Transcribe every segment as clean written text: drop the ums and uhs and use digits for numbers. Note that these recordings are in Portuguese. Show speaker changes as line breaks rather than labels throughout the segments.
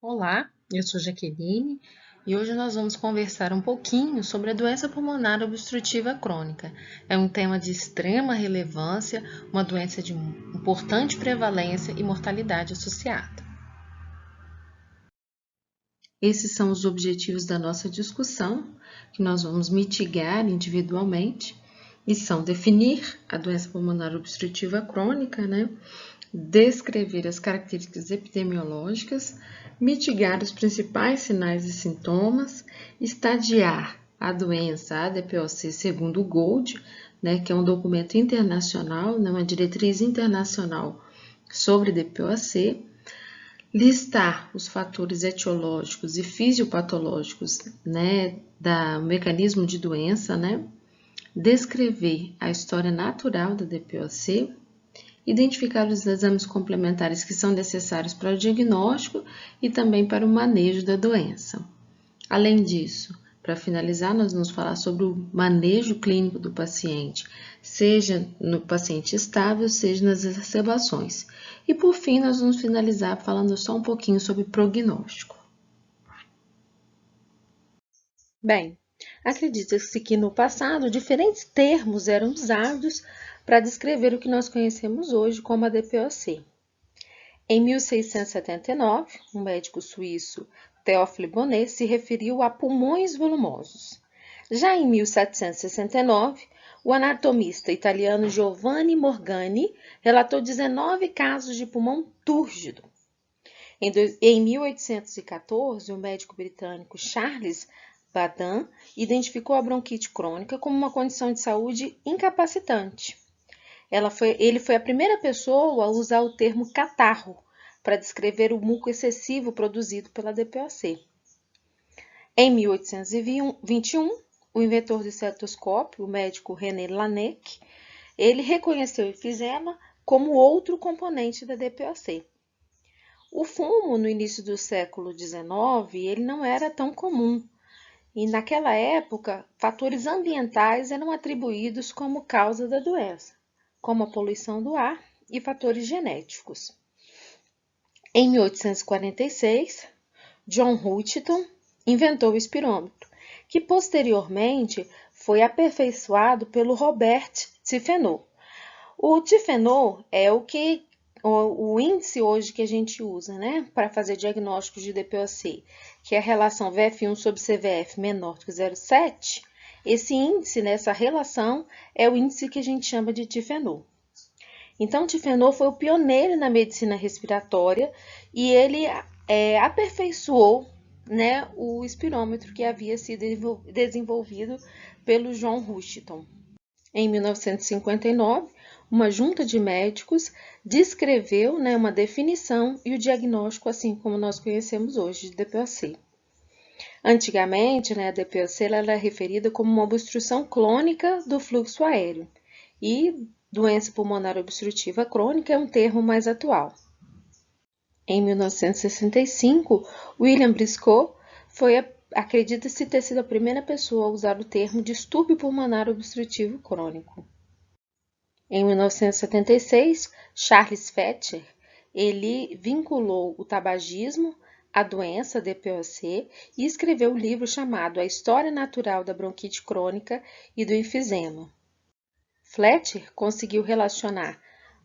Olá, eu sou Jaqueline e hoje nós vamos conversar um pouquinho sobre a doença pulmonar obstrutiva crônica. É um tema de extrema relevância, uma doença de importante prevalência e mortalidade associada. Esses são os objetivos da nossa discussão, que nós vamos mitigar individualmente, e são definir a doença pulmonar obstrutiva crônica, descrever as características epidemiológicas, mitigar os principais sinais e sintomas, estadiar a doença ADPOC segundo o GOLD, que é um documento internacional, uma diretriz internacional sobre DPOC, listar os fatores etiológicos e fisiopatológicos, do mecanismo de doença, descrever a história natural da DPOC, identificar os exames complementares que são necessários para o diagnóstico e também para o manejo da doença. Além disso, para finalizar, nós vamos falar sobre o manejo clínico do paciente, seja no paciente estável, seja nas exacerbações. E por fim, nós vamos finalizar falando só um pouquinho sobre prognóstico. Bem, acredita-se que no passado diferentes termos eram usados para descrever o que nós conhecemos hoje como a DPOC. Em 1679, um médico suíço, Théophile Bonnet, se referiu a pulmões volumosos. Já em 1769, o anatomista italiano Giovanni Morgani relatou 19 casos de pulmão túrgido. Em 1814, o médico britânico Charles Baden identificou a bronquite crônica como uma condição de saúde incapacitante. Ele foi a primeira pessoa a usar o termo catarro para descrever o muco excessivo produzido pela DPOC. Em 1821, o inventor do estetoscópio, o médico René Laennec, ele reconheceu o enfisema como outro componente da DPOC. O fumo, no início do século XIX, ele não era tão comum. E naquela época, fatores ambientais eram atribuídos como causa da doença, como a poluição do ar e fatores genéticos. Em 1846, John Hutchinson inventou o espirômetro, que posteriormente foi aperfeiçoado pelo Robert Tiffenot. O Tiffenot é o índice hoje que a gente usa, para fazer diagnóstico de DPOC, que é a relação VF1 sobre CVF menor do que 0,7. Esse índice, essa relação, é o índice que a gente chama de Tiffenot. Então, Tiffenot foi o pioneiro na medicina respiratória e ele aperfeiçoou o espirômetro que havia sido desenvolvido pelo John Hutchinson. Em 1959, uma junta de médicos descreveu uma definição e o diagnóstico assim como nós conhecemos hoje de DPOC. Antigamente, a DPOC era referida como uma obstrução crônica do fluxo aéreo e doença pulmonar obstrutiva crônica é um termo mais atual. Em 1965, William Briscoe acredita-se ter sido a primeira pessoa a usar o termo distúrbio pulmonar obstrutivo crônico. Em 1976, Charles Fletcher, ele vinculou o tabagismo à doença DPOC e escreveu um livro chamado A História Natural da Bronquite Crônica e do Enfisema. Fletcher conseguiu relacionar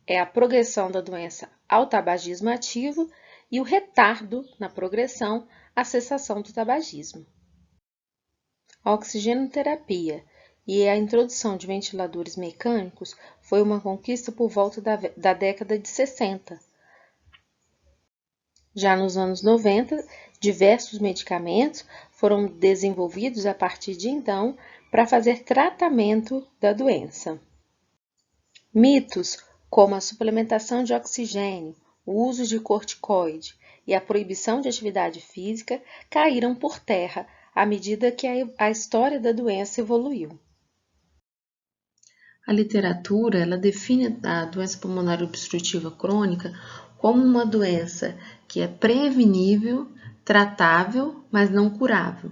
a progressão da doença ao tabagismo ativo e o retardo na progressão à cessação do tabagismo. A oxigenoterapia e a introdução de ventiladores mecânicos foi uma conquista por volta da década de 60. Já nos anos 90, diversos medicamentos foram desenvolvidos a partir de então para fazer tratamento da doença. Mitos como a suplementação de oxigênio, o uso de corticoide e a proibição de atividade física caíram por terra à medida que a história da doença evoluiu. A literatura ela define a doença pulmonar obstrutiva crônica como uma doença que é prevenível, tratável, mas não curável.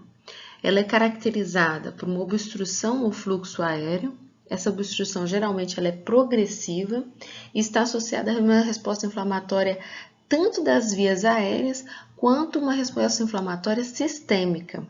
Ela é caracterizada por uma obstrução ao fluxo aéreo. Essa obstrução geralmente ela é progressiva e está associada a uma resposta inflamatória tanto das vias aéreas quanto uma resposta inflamatória sistêmica.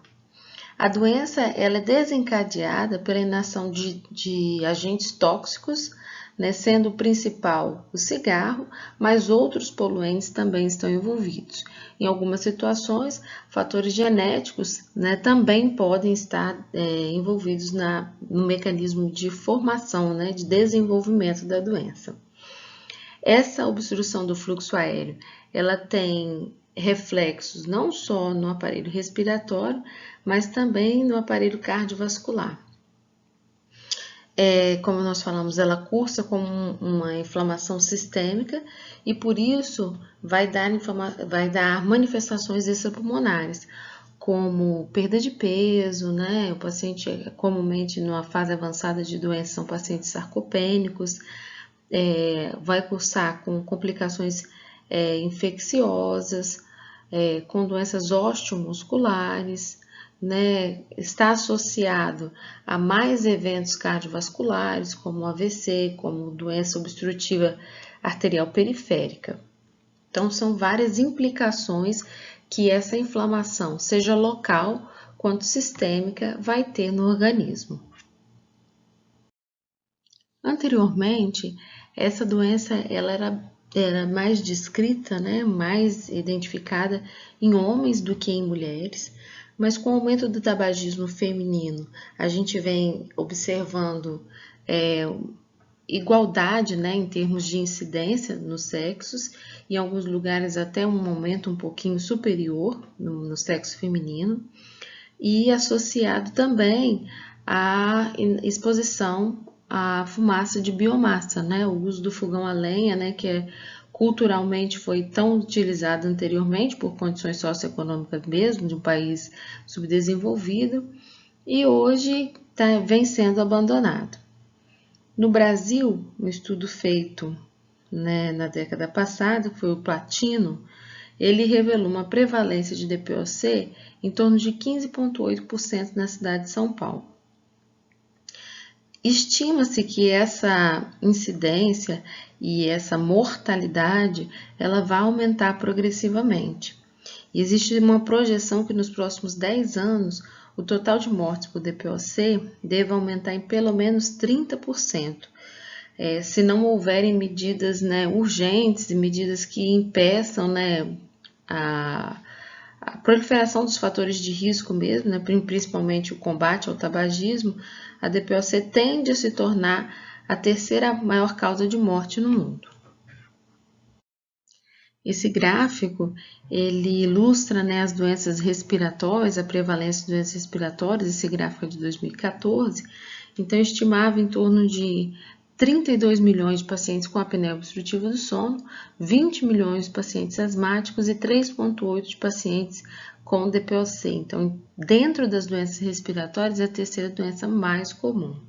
A doença ela é desencadeada pela inação de agentes tóxicos, né, sendo o principal o cigarro, mas outros poluentes também estão envolvidos. Em algumas situações, fatores genéticos, né, também podem estar envolvidos no mecanismo de formação, né, de desenvolvimento da doença. Essa obstrução do fluxo aéreo, ela tem reflexos não só no aparelho respiratório, mas também no aparelho cardiovascular. Como nós falamos, ela cursa como uma inflamação sistêmica e por isso vai dar manifestações extrapulmonares, como perda de peso, né? O paciente, comumente numa fase avançada de doença, são pacientes sarcopênicos, vai cursar com complicações infecciosas, com doenças osteomusculares, né, está associado a mais eventos cardiovasculares, como AVC, como doença obstrutiva arterial periférica. Então, são várias implicações que essa inflamação, seja local quanto sistêmica, vai ter no organismo. Anteriormente, essa doença ela era mais descrita, né, mais identificada em homens do que em mulheres, mas com o aumento do tabagismo feminino, a gente vem observando igualdade, né, em termos de incidência nos sexos, em alguns lugares até um momento um pouquinho superior no sexo feminino, e associado também à exposição à fumaça de biomassa, né, o uso do fogão a lenha, né, que culturalmente foi tão utilizado anteriormente por condições socioeconômicas mesmo de um país subdesenvolvido e hoje vem sendo abandonado. No Brasil, um estudo feito, né, na década passada, que foi o Platino, ele revelou uma prevalência de DPOC em torno de 15,8% na cidade de São Paulo. Estima-se que essa incidência e essa mortalidade ela vai aumentar progressivamente. E existe uma projeção que nos próximos 10 anos o total de mortes por DPOC deve aumentar em pelo menos 30%. Se não houverem medidas, né, urgentes e medidas que impeçam, né, a proliferação dos fatores de risco mesmo, né, principalmente o combate ao tabagismo, a DPOC tende a se tornar a terceira maior causa de morte no mundo. Esse gráfico, ele ilustra, né, as doenças respiratórias, a prevalência de doenças respiratórias, esse gráfico é de 2014, então estimava em torno de 32 milhões de pacientes com apneia obstrutiva do sono, 20 milhões de pacientes asmáticos e 3,8 de pacientes com DPOC. Então, dentro das doenças respiratórias, é a terceira doença mais comum.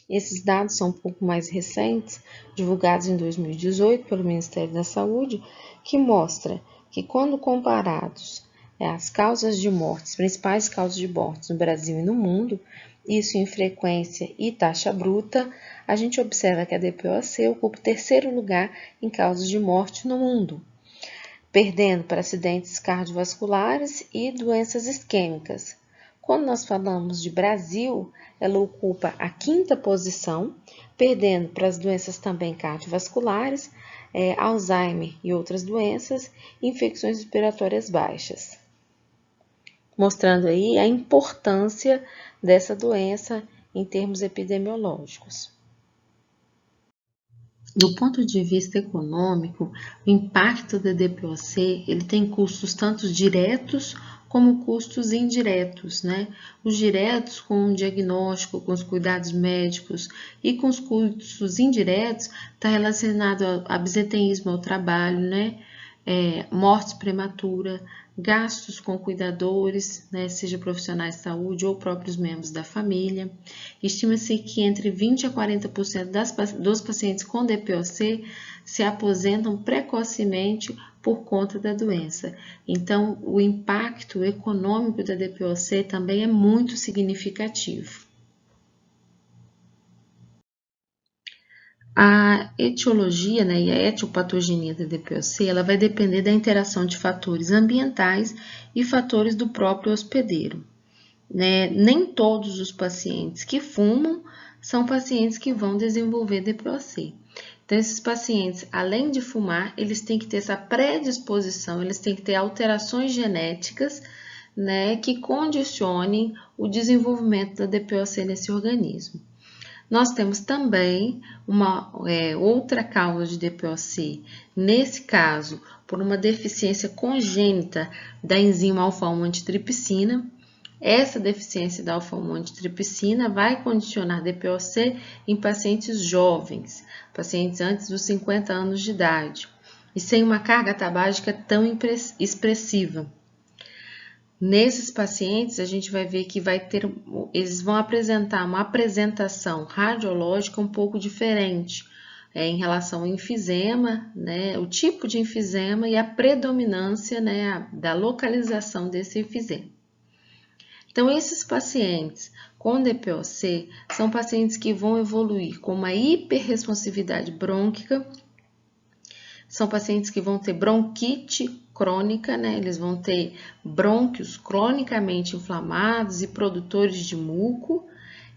Esses dados são um pouco mais recentes, divulgados em 2018 pelo Ministério da Saúde, que mostra que quando comparados as causas de morte, as principais causas de morte no Brasil e no mundo, isso em frequência e taxa bruta, a gente observa que a DPOC ocupa o terceiro lugar em causas de morte no mundo, perdendo para acidentes cardiovasculares e doenças isquêmicas. Quando nós falamos de Brasil, ela ocupa a quinta posição, perdendo para as doenças também cardiovasculares, Alzheimer e outras doenças, infecções respiratórias baixas. Mostrando aí a importância dessa doença em termos epidemiológicos. Do ponto de vista econômico, o impacto da DPOC ele tem custos tanto diretos como custos indiretos, né? Os diretos com o diagnóstico, com os cuidados médicos e com os custos indiretos está relacionado ao absenteísmo ao trabalho, né? Morte prematura, gastos com cuidadores, né, seja profissionais de saúde ou próprios membros da família. Estima-se que entre 20% a 40% dos pacientes com DPOC se aposentam precocemente por conta da doença. Então, o impacto econômico da DPOC também é muito significativo. A etiologia, né, e a etiopatogenia da DPOC, ela vai depender da interação de fatores ambientais e fatores do próprio hospedeiro, né? Nem todos os pacientes que fumam são pacientes que vão desenvolver DPOC. Então, esses pacientes, além de fumar, eles têm que ter essa predisposição, eles têm que ter alterações genéticas, né, que condicionem o desenvolvimento da DPOC nesse organismo. Nós temos também uma outra causa de DPOC, nesse caso, por uma deficiência congênita da enzima alfa-1 antitripsina. Essa deficiência da alfa-1 antitripsina vai condicionar DPOC em pacientes jovens, pacientes antes dos 50 anos de idade, e sem uma carga tabágica tão expressiva. Nesses pacientes, a gente vai ver que eles vão apresentar uma apresentação radiológica um pouco diferente em relação ao enfisema, né, o tipo de enfisema e a predominância, né, da localização desse enfisema. Então, esses pacientes com DPOC são pacientes que vão evoluir com uma hiperresponsividade brônquica, são pacientes que vão ter bronquite crônica, né? Eles vão ter brônquios cronicamente inflamados e produtores de muco,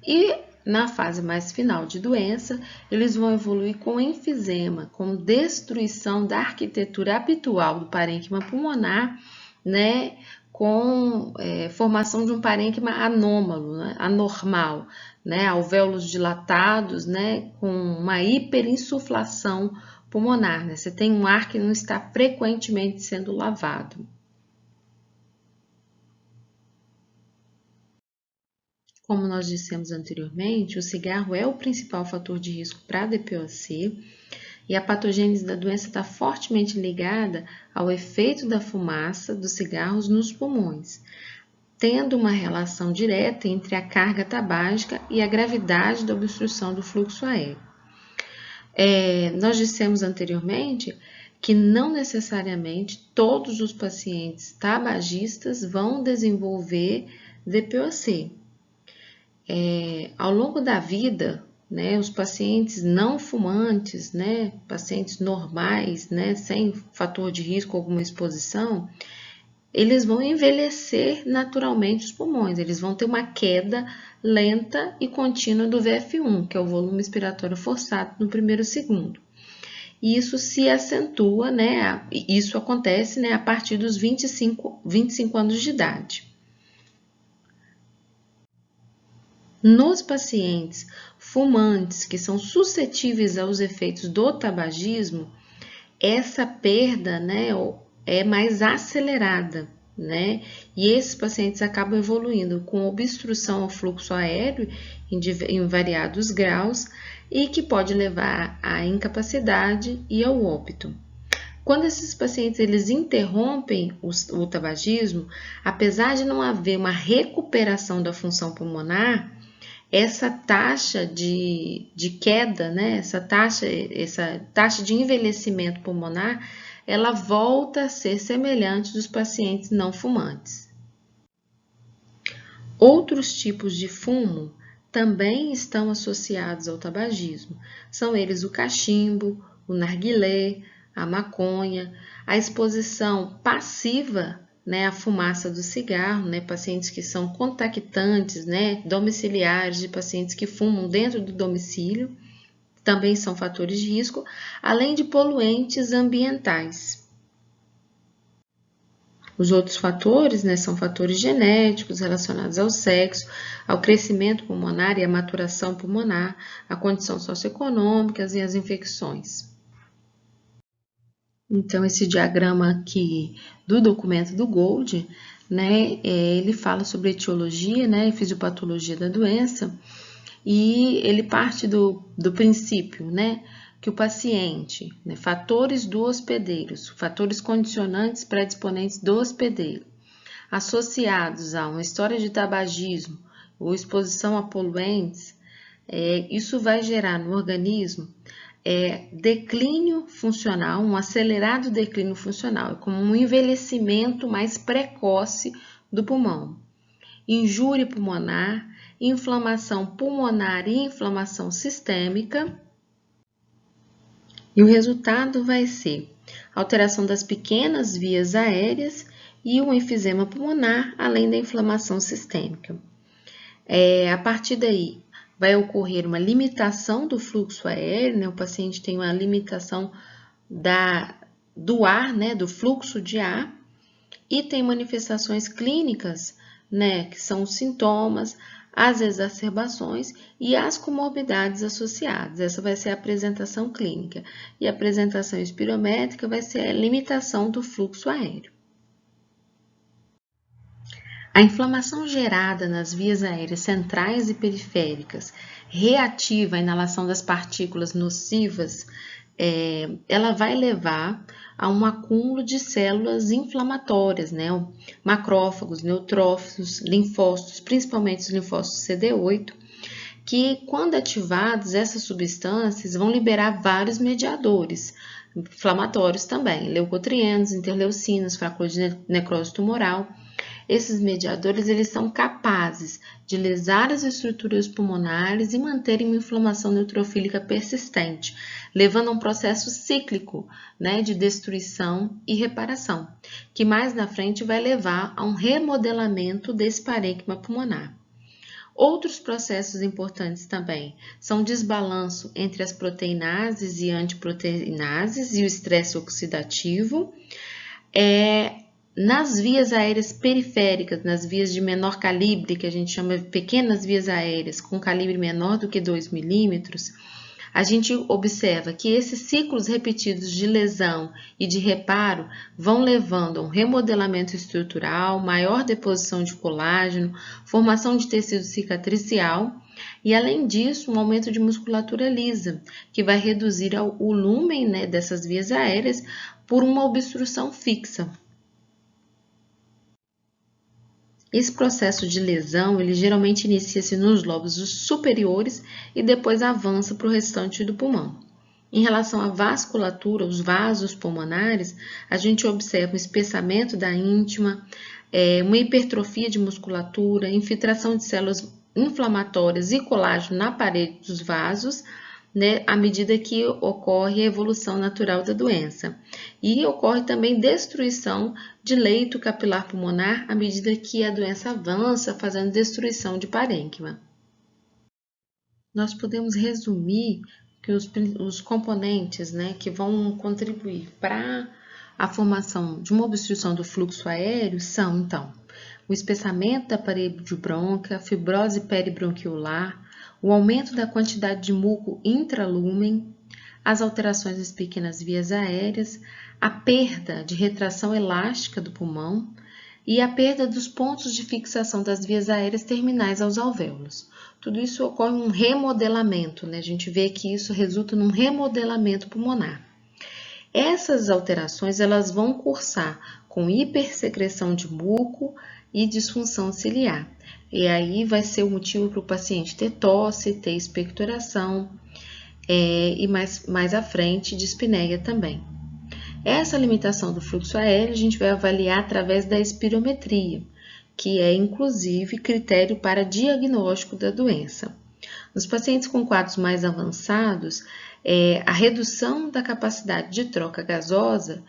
e na fase mais final de doença, eles vão evoluir com enfisema, com destruição da arquitetura habitual do parênquima pulmonar, né? Com formação de um parênquima anômalo, né? Anormal, né? Alvéolos dilatados, né? Com uma hiperinsuflação pulmonar, né? Você tem um ar que não está frequentemente sendo lavado. Como nós dissemos anteriormente, o cigarro é o principal fator de risco para a DPOC e a patogênese da doença está fortemente ligada ao efeito da fumaça dos cigarros nos pulmões, tendo uma relação direta entre a carga tabágica e a gravidade da obstrução do fluxo aéreo. Nós dissemos anteriormente que não necessariamente todos os pacientes tabagistas vão desenvolver DPOC. Ao longo da vida, né, os pacientes não fumantes, né, pacientes normais, né, sem fator de risco, alguma exposição, eles vão envelhecer naturalmente os pulmões, eles vão ter uma queda lenta e contínua do VF1, que é o volume expiratório forçado no primeiro segundo. E isso se acentua, né, isso acontece, né, a partir dos 25 anos de idade. Nos pacientes fumantes que são suscetíveis aos efeitos do tabagismo, essa perda, né, é mais acelerada, né? E esses pacientes acabam evoluindo com obstrução ao fluxo aéreo em variados graus e que pode levar à incapacidade e ao óbito. Quando esses pacientes eles interrompem o tabagismo, apesar de não haver uma recuperação da função pulmonar, essa taxa de queda, né, essa taxa de envelhecimento pulmonar, ela volta a ser semelhante dos pacientes não fumantes. Outros tipos de fumo também estão associados ao tabagismo. São eles o cachimbo, o narguilé, a maconha, a exposição passiva, né, a fumaça do cigarro, né, pacientes que são contactantes, né, domiciliares de pacientes que fumam dentro do domicílio, também são fatores de risco, além de poluentes ambientais. Os outros fatores, né, são fatores genéticos relacionados ao sexo, ao crescimento pulmonar e à maturação pulmonar, a condição socioeconômica e as infecções. Então, esse diagrama aqui do documento do Gold, né, ele fala sobre etiologia, né, e fisiopatologia da doença, e ele parte do princípio, né, que o paciente, né, fatores do hospedeiro, fatores condicionantes predisponentes do hospedeiro, associados a uma história de tabagismo ou exposição a poluentes, isso vai gerar no organismo declínio funcional, um acelerado declínio funcional, como um envelhecimento mais precoce do pulmão, injúria pulmonar, inflamação pulmonar e inflamação sistêmica, E o resultado vai ser alteração das pequenas vias aéreas e o enfisema pulmonar, além da inflamação sistêmica. A partir daí, vai ocorrer uma limitação do fluxo aéreo, né? O paciente tem uma limitação do ar, né? Do fluxo de ar, e tem manifestações clínicas, né? Que são os sintomas, as exacerbações e as comorbidades associadas. Essa vai ser a apresentação clínica. E a apresentação espirométrica vai ser a limitação do fluxo aéreo. A inflamação gerada nas vias aéreas centrais e periféricas, reativa à inalação das partículas nocivas, ela vai levar a um acúmulo de células inflamatórias, né? Macrófagos, neutrófilos, linfócitos, principalmente os linfócitos CD8, que, quando ativados, essas substâncias vão liberar vários mediadores inflamatórios também, leucotrienos, interleucinas, factores de necrose tumoral. Esses mediadores, eles são capazes de lesar as estruturas pulmonares e manterem uma inflamação neutrofílica persistente, levando a um processo cíclico, né, de destruição e reparação, que mais na frente vai levar a um remodelamento desse parênquima pulmonar. Outros processos importantes também são o desbalanço entre as proteinases e antiproteinases e o estresse oxidativo. Nas vias aéreas periféricas, nas vias de menor calibre, que a gente chama de pequenas vias aéreas com calibre menor do que 2 milímetros, a gente observa que esses ciclos repetidos de lesão e de reparo vão levando a um remodelamento estrutural, maior deposição de colágeno, formação de tecido cicatricial e, além disso, um aumento de musculatura lisa, que vai reduzir o lumen, né, dessas vias aéreas por uma obstrução fixa. Esse processo de lesão, ele geralmente inicia-se nos lobos superiores e depois avança para o restante do pulmão. Em relação à vasculatura, os vasos pulmonares, a gente observa um espessamento da íntima, uma hipertrofia de musculatura, infiltração de células inflamatórias e colágeno na parede dos vasos, né, à medida que ocorre a evolução natural da doença. E ocorre também destruição de leito capilar pulmonar à medida que a doença avança, fazendo destruição de parênquima. Nós podemos resumir que os componentes, né, que vão contribuir para a formação de uma obstrução do fluxo aéreo são, então, o espessamento da parede brônquica, a fibrose peribronquiolar, o aumento da quantidade de muco intralumen, as alterações das pequenas vias aéreas, a perda de retração elástica do pulmão e a perda dos pontos de fixação das vias aéreas terminais aos alvéolos. Tudo isso ocorre um remodelamento, né? A gente vê que isso resulta num remodelamento pulmonar. Essas alterações, elas vão cursar com hipersecreção de muco e disfunção ciliar. E aí vai ser o motivo para o paciente ter tosse, ter expectoração e mais à frente dispneia também. Essa limitação do fluxo aéreo a gente vai avaliar através da espirometria, que é inclusive critério para diagnóstico da doença. Nos pacientes com quadros mais avançados, a redução da capacidade de troca gasosa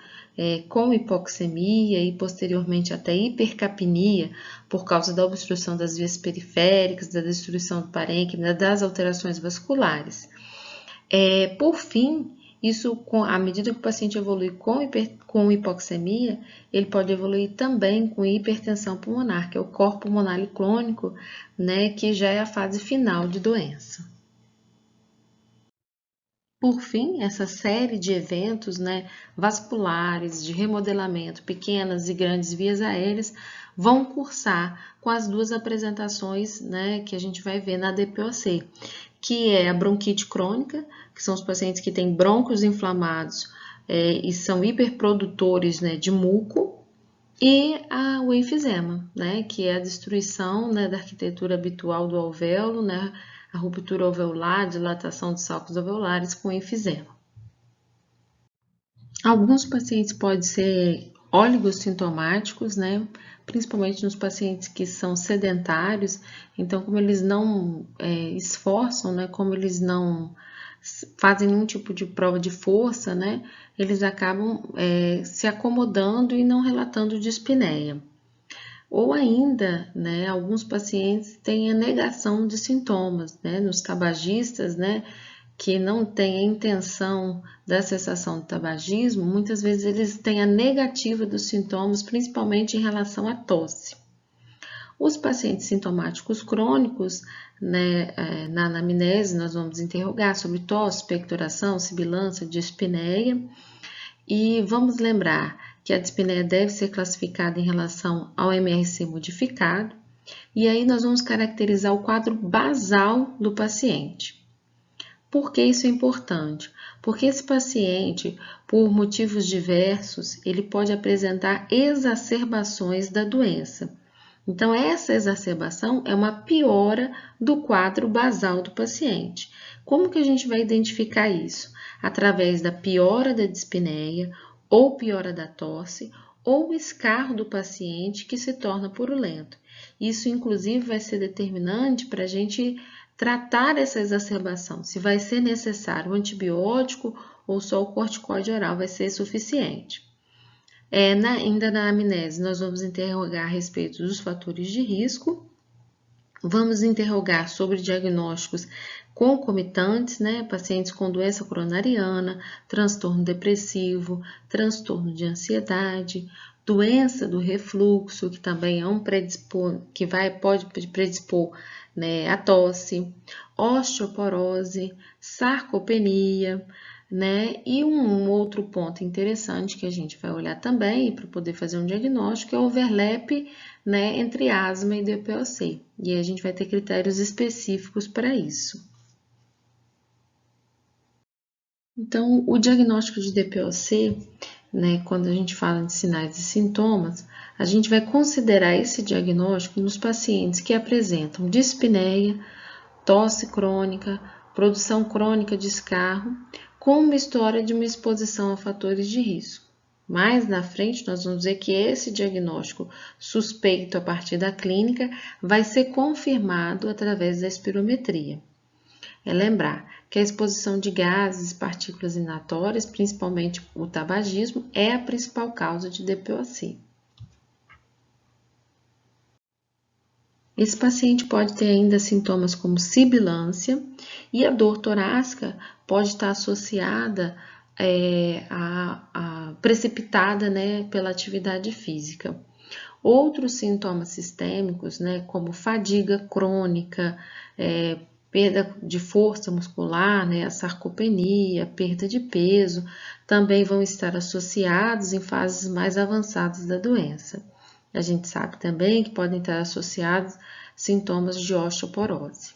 com hipoxemia e posteriormente até hipercapnia por causa da obstrução das vias periféricas, da destruição do parênquima, das alterações vasculares. Por fim, isso, à medida que o paciente evolui com hipoxemia, ele pode evoluir também com hipertensão pulmonar, que é o corpo pulmonar crônico, né, que já é a fase final de doença. Por fim, essa série de eventos, né, vasculares, de remodelamento, pequenas e grandes vias aéreas, vão cursar com as duas apresentações, né, que a gente vai ver na DPOC, que é a bronquite crônica, que são os pacientes que têm brônquios inflamados e são hiperprodutores, né, de muco, e o enfisema, né, que é a destruição, né, da arquitetura habitual do alvéolo, né, a ruptura alveolar, dilatação dos sulcos alveolares com enfisema. Alguns pacientes podem ser oligossintomáticos, né, principalmente nos pacientes que são sedentários, então como eles não esforçam, né, como eles não fazem nenhum tipo de prova de força, né, eles acabam se acomodando e não relatando dispneia. Ou ainda, né, alguns pacientes têm a negação de sintomas, né, nos tabagistas, né, que não têm a intenção da cessação do tabagismo, muitas vezes eles têm a negativa dos sintomas, principalmente em relação à tosse. Os pacientes sintomáticos crônicos, né, na anamnese, nós vamos interrogar sobre tosse, expectoração, sibilância, dispneia, e vamos lembrar que a dispneia deve ser classificada em relação ao MRC modificado, e aí nós vamos caracterizar o quadro basal do paciente. Por que isso é importante? Porque esse paciente, por motivos diversos, ele pode apresentar exacerbações da doença. Então, essa exacerbação é uma piora do quadro basal do paciente. Como que a gente vai identificar isso? Através da piora da dispneia, ou piora da tosse, ou o escarro do paciente que se torna purulento. Isso, inclusive, vai ser determinante para a gente tratar essa exacerbação, se vai ser necessário um antibiótico ou só o corticoide oral vai ser suficiente. Ainda na amnese, nós vamos interrogar a respeito dos fatores de risco, vamos interrogar sobre diagnósticos concomitantes, né? Pacientes com doença coronariana, transtorno depressivo, transtorno de ansiedade, doença do refluxo, que também é um pode predispor, né, a tosse, osteoporose, sarcopenia, né? E um outro ponto interessante que a gente vai olhar também para poder fazer um diagnóstico é o overlap, né, entre asma e DPOC. E a gente vai ter critérios específicos para isso. Então, o diagnóstico de DPOC, né, quando a gente fala de sinais e sintomas, a gente vai considerar esse diagnóstico nos pacientes que apresentam dispneia, tosse crônica, produção crônica de escarro, com uma história de uma exposição a fatores de risco. Mais na frente, nós vamos ver que esse diagnóstico suspeito a partir da clínica vai ser confirmado através da espirometria. É lembrar que a exposição de gases e partículas inalatórias, principalmente o tabagismo, é a principal causa de DPOC. Esse paciente pode ter ainda sintomas como sibilância e a dor torácica pode estar associada precipitada, né, pela atividade física. Outros sintomas sistêmicos, né, como fadiga crônica, perda de força muscular, né, a sarcopenia, perda de peso, também vão estar associados em fases mais avançadas da doença. A gente sabe também que podem estar associados sintomas de osteoporose.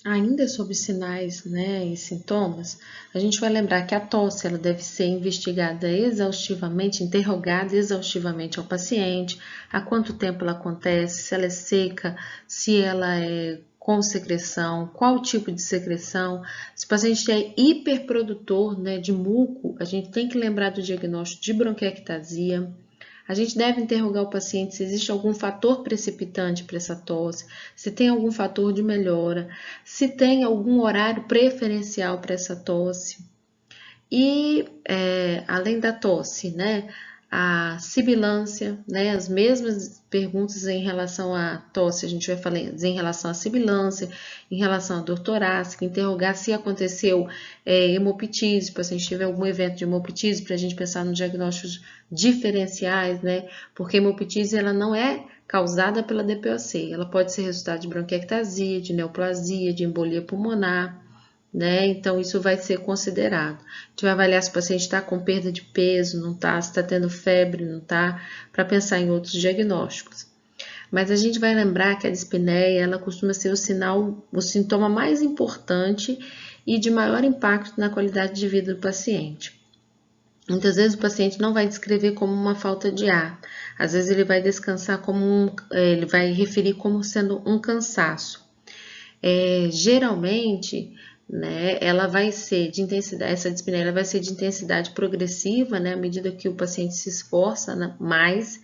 Ainda sobre sinais, né, e sintomas, a gente vai lembrar que a tosse ela deve ser investigada exaustivamente, interrogada exaustivamente ao paciente, há quanto tempo ela acontece, se ela é seca, se ela é com secreção, qual tipo de secreção. Se o paciente é hiperprodutor, né, de muco, a gente tem que lembrar do diagnóstico de bronquiectasia. A gente deve interrogar o paciente se existe algum fator precipitante para essa tosse, se tem algum fator de melhora, se tem algum horário preferencial para essa tosse. E, além da tosse, né, a sibilância, né, as mesmas perguntas em relação à tosse, a gente vai falar em relação à sibilância, em relação à dor torácica, interrogar se aconteceu hemoptise, se o paciente tiver algum evento de hemoptise, para a gente pensar nos diagnósticos diferenciais, né, porque a hemoptise ela não é causada pela DPOC, ela pode ser resultado de bronquiectasia, de neoplasia, de embolia pulmonar, né? Então, isso vai ser considerado. A gente vai avaliar se o paciente está com perda de peso, não está, se está tendo febre, não está, para pensar em outros diagnósticos. Mas a gente vai lembrar que a dispneia, ela costuma ser o sintoma mais importante e de maior impacto na qualidade de vida do paciente. Muitas vezes o paciente não vai descrever como uma falta de ar, às vezes ele vai descansar ele vai referir como sendo um cansaço. Geralmente, né, ela vai ser de intensidade, essa dispneia ela vai ser de intensidade progressiva, né, à medida que o paciente se esforça, né, mais,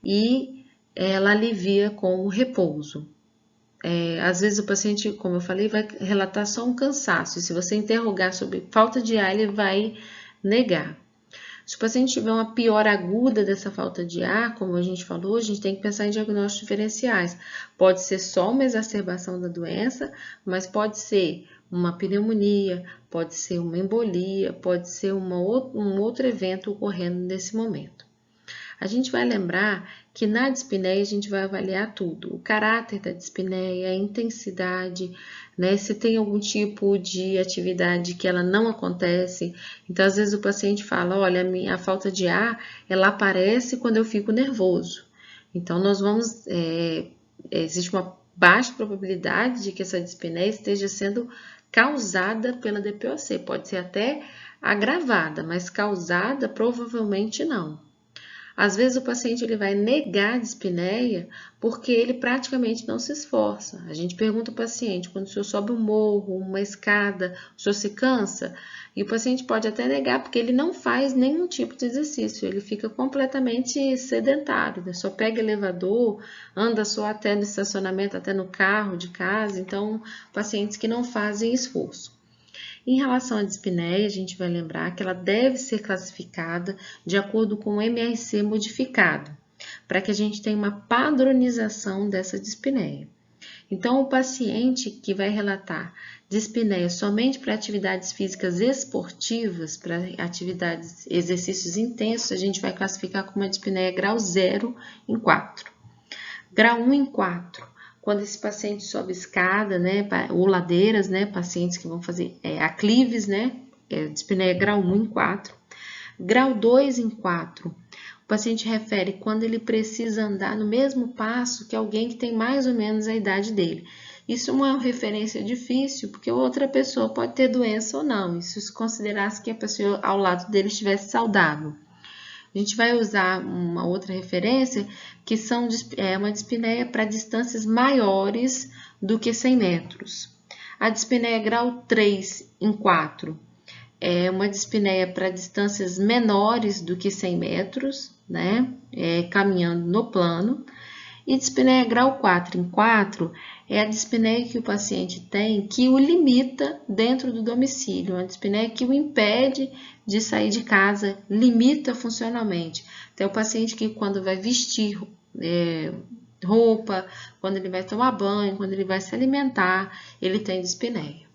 e ela alivia com o repouso. às vezes o paciente, como eu falei, vai relatar só um cansaço. E se você interrogar sobre falta de ar, ele vai negar. Se o paciente tiver uma piora aguda dessa falta de ar, como a gente falou, a gente tem que pensar em diagnósticos diferenciais. Pode ser só uma exacerbação da doença, mas pode ser uma pneumonia, pode ser uma embolia, pode ser um outro evento ocorrendo nesse momento. A gente vai lembrar que na dispneia a gente vai avaliar tudo, o caráter da dispneia, a intensidade, né, se tem algum tipo de atividade que ela não acontece. Então, às vezes o paciente fala, olha, a falta de ar, ela aparece quando eu fico nervoso. Então, nós vamos, existe uma baixa probabilidade de que essa dispneia esteja sendo causada pela DPOC. Pode ser até agravada, mas causada provavelmente não. Às vezes o paciente ele vai negar a dispneia porque ele praticamente não se esforça. A gente pergunta ao paciente, quando o senhor sobe um morro, uma escada, o senhor se cansa? E o paciente pode até negar porque ele não faz nenhum tipo de exercício, ele fica completamente sedentário, né? Só pega elevador, anda só até no estacionamento, até no carro de casa, então pacientes que não fazem esforço. Em relação à dispneia, a gente vai lembrar que ela deve ser classificada de acordo com o MRC modificado, para que a gente tenha uma padronização dessa dispneia. Então, o paciente que vai relatar dispneia somente para atividades físicas esportivas, para atividades, exercícios intensos, a gente vai classificar como uma dispneia grau 0 em 4. Grau 1 em 4. Quando esse paciente sobe escada, né, ou ladeiras, né, pacientes que vão fazer aclives, né, dispneia grau 1 em 4. Grau 2 em 4, o paciente refere quando ele precisa andar no mesmo passo que alguém que tem mais ou menos a idade dele. Isso não é uma referência difícil, porque outra pessoa pode ter doença ou não, isso se considerasse que a pessoa ao lado dele estivesse saudável. A gente vai usar uma outra referência, que é uma dispneia para distâncias maiores do que 100 metros. A dispneia grau 3 em 4 é uma dispneia para distâncias menores do que 100 metros, né? Caminhando no plano. E dispneia grau 4 em 4 é a dispneia que o paciente tem que o limita dentro do domicílio, uma dispneia que o impede de sair de casa, limita funcionalmente. Então, é o paciente que quando vai vestir roupa, quando ele vai tomar banho, quando ele vai se alimentar, ele tem dispneia.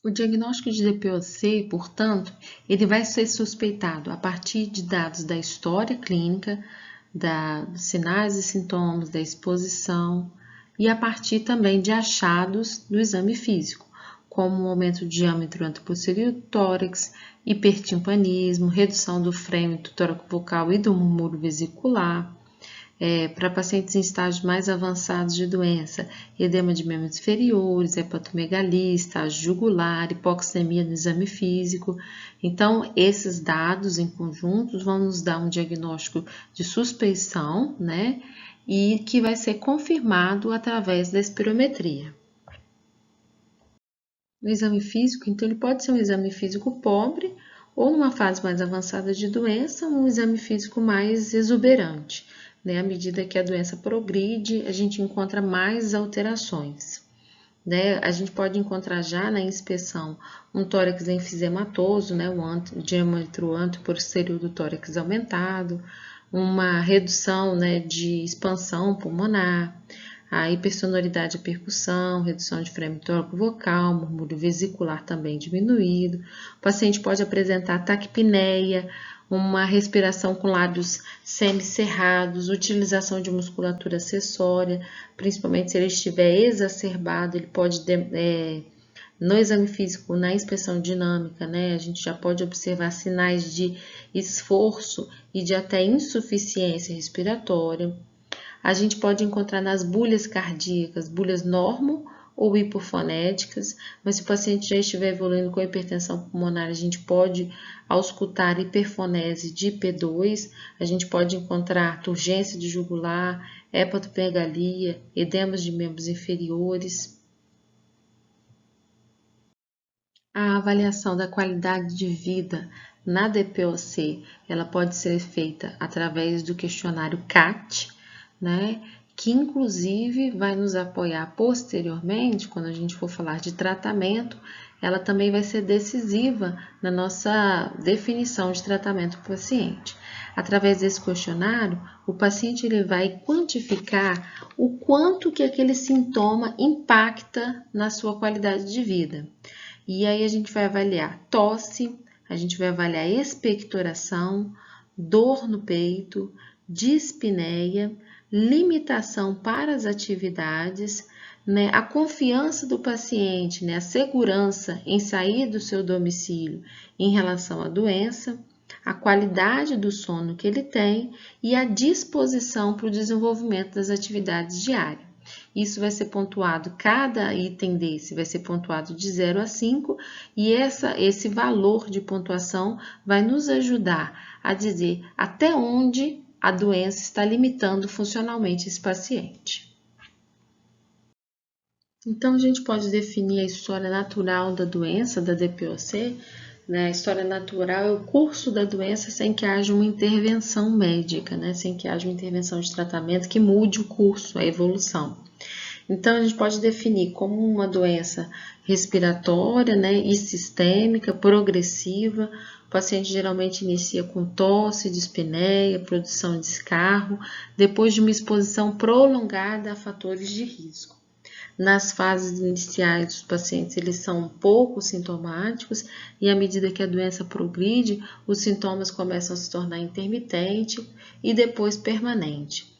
O diagnóstico de DPOC, portanto, ele vai ser suspeitado a partir de dados da história clínica, dos sinais e sintomas, da exposição e a partir também de achados do exame físico, como o aumento do diâmetro anteposterior do tórax, hipertimpanismo, redução do frêmito do tórax vocal e do murmúrio vesicular. Para pacientes em estágios mais avançados de doença, edema de membros inferiores, hepatomegalia, estágio jugular, hipoxemia no exame físico. Então, esses dados em conjunto vão nos dar um diagnóstico de suspeição, né? E que vai ser confirmado através da espirometria. O exame físico, então, ele pode ser um exame físico pobre ou, numa fase mais avançada de doença, um exame físico mais exuberante. Né? À medida que a doença progride, a gente encontra mais alterações. Né? A gente pode encontrar já na inspeção um tórax enfisematoso, né? O diâmetro anteposterior do tórax aumentado, uma redução, né, de expansão pulmonar, a hipersonoridade e percussão, redução de frêmito tóraco-vocal, murmúrio vesicular também diminuído. O paciente pode apresentar taquipneia, uma respiração com lábios semicerrados, utilização de musculatura acessória, principalmente se ele estiver exacerbado, ele pode, no exame físico, na inspeção dinâmica, né, a gente já pode observar sinais de esforço e de até insuficiência respiratória. A gente pode encontrar nas bulhas cardíacas, bulhas normo ou hipofonéticas, mas se o paciente já estiver evoluindo com hipertensão pulmonar, a gente pode auscultar hiperfonese de P2, a gente pode encontrar turgência de jugular, hepatomegalia, edemas de membros inferiores. A avaliação da qualidade de vida na DPOC, ela pode ser feita através do questionário CAT, né, que inclusive vai nos apoiar posteriormente, quando a gente for falar de tratamento, ela também vai ser decisiva na nossa definição de tratamento do paciente. Através desse questionário, o paciente ele vai quantificar o quanto que aquele sintoma impacta na sua qualidade de vida. E aí a gente vai avaliar tosse, a gente vai avaliar expectoração, dor no peito, dispneia, limitação para as atividades, né, a confiança do paciente, né, a segurança em sair do seu domicílio em relação à doença, a qualidade do sono que ele tem e a disposição para o desenvolvimento das atividades diárias. Isso vai ser pontuado, cada item desse vai ser pontuado de 0 a 5 e esse valor de pontuação vai nos ajudar a dizer até onde a doença está limitando funcionalmente esse paciente. Então, a gente pode definir a história natural da doença, da DPOC, né? A história natural é o curso da doença sem que haja uma intervenção médica, né? Sem que haja uma intervenção de tratamento que mude o curso, a evolução. Então, a gente pode definir como uma doença respiratória, né, e sistêmica, progressiva. O paciente geralmente inicia com tosse, dispneia, produção de escarro, depois de uma exposição prolongada a fatores de risco. Nas fases iniciais, os pacientes eles são pouco sintomáticos e à medida que a doença progride, os sintomas começam a se tornar intermitente e depois permanente.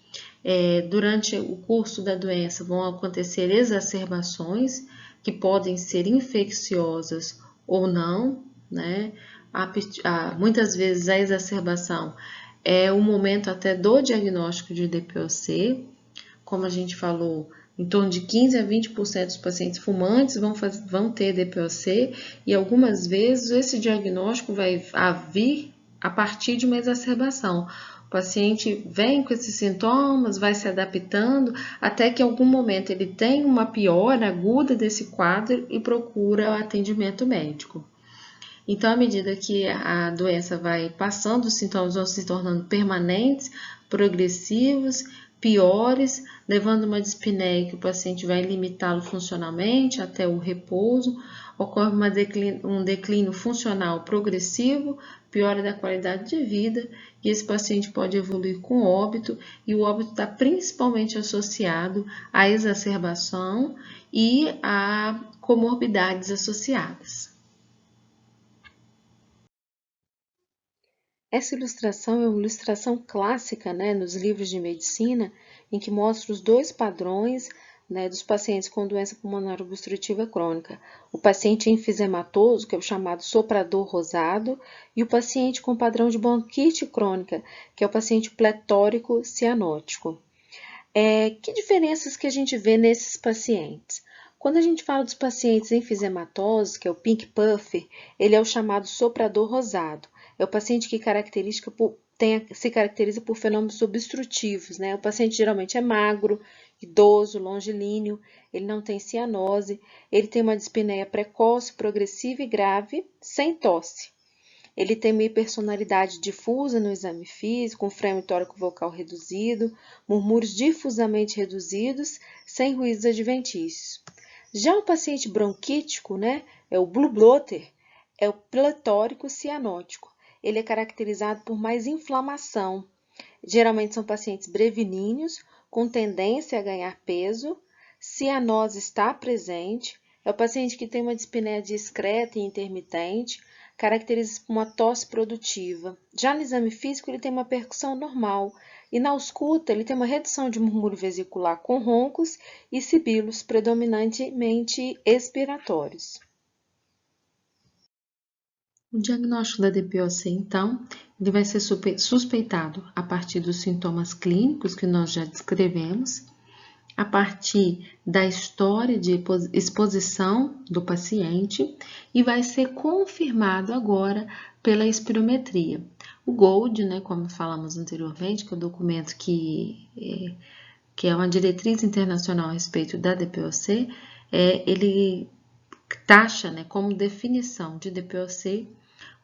Durante o curso da doença vão acontecer exacerbações que podem ser infecciosas ou não, né? Muitas vezes a exacerbação é o momento até do diagnóstico de DPOC, como a gente falou, em torno de 15 a 20% dos pacientes fumantes vão ter DPOC e algumas vezes esse diagnóstico vai vir a partir de uma exacerbação. O paciente vem com esses sintomas, vai se adaptando, até que em algum momento ele tem uma piora aguda desse quadro e procura o atendimento médico. Então, à medida que a doença vai passando, os sintomas vão se tornando permanentes, progressivos, piores, levando uma dispneia que o paciente vai limitá-lo funcionalmente até o repouso, ocorre um declínio funcional progressivo, piora da qualidade de vida e esse paciente pode evoluir com óbito e o óbito está principalmente associado à exacerbação e a comorbidades associadas. Essa ilustração é uma ilustração clássica, né, nos livros de medicina, em que mostra os dois padrões, né, dos pacientes com doença pulmonar obstrutiva crônica. O paciente enfisematoso, que é o chamado soprador rosado, e o paciente com padrão de bronquite crônica, que é o paciente pletórico cianótico. Que diferenças que a gente vê nesses pacientes? Quando a gente fala dos pacientes enfisematosos, que é o pink puff, ele é o chamado soprador rosado. É o paciente que se caracteriza por fenômenos obstrutivos, né? O paciente geralmente é magro, idoso, longilíneo, ele não tem cianose, ele tem uma dispneia precoce, progressiva e grave, sem tosse. Ele tem uma hipersonalidade difusa no exame físico, um frêmio tóraco-vocal reduzido, murmúrios difusamente reduzidos, sem ruídos adventícios. Já o paciente bronquítico, né, é o blue bloater, é o pletórico cianótico. Ele é caracterizado por mais inflamação. Geralmente são pacientes brevilíneos, com tendência a ganhar peso, cianose está presente, é o paciente que tem uma dispneia discreta e intermitente, caracteriza-se por uma tosse produtiva. Já no exame físico, ele tem uma percussão normal, e na ausculta, ele tem uma redução de murmúrio vesicular com roncos e sibilos, predominantemente expiratórios. O diagnóstico da DPOC, então, ele vai ser suspeitado a partir dos sintomas clínicos que nós já descrevemos, a partir da história de exposição do paciente e vai ser confirmado agora pela espirometria. O GOLD, né, como falamos anteriormente, que é o documento que é uma diretriz internacional a respeito da DPOC, ele taxa, né, como definição de DPOC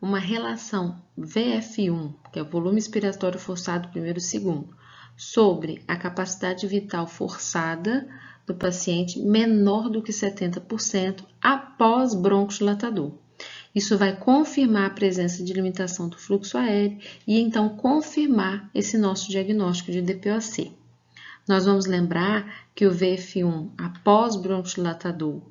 uma relação VF1, que é o volume expiratório forçado primeiro e segundo, sobre a capacidade vital forçada do paciente menor do que 70% após broncodilatador. Isso vai confirmar a presença de limitação do fluxo aéreo e então confirmar esse nosso diagnóstico de DPOC. Nós vamos lembrar que o VF1 após broncodilatador,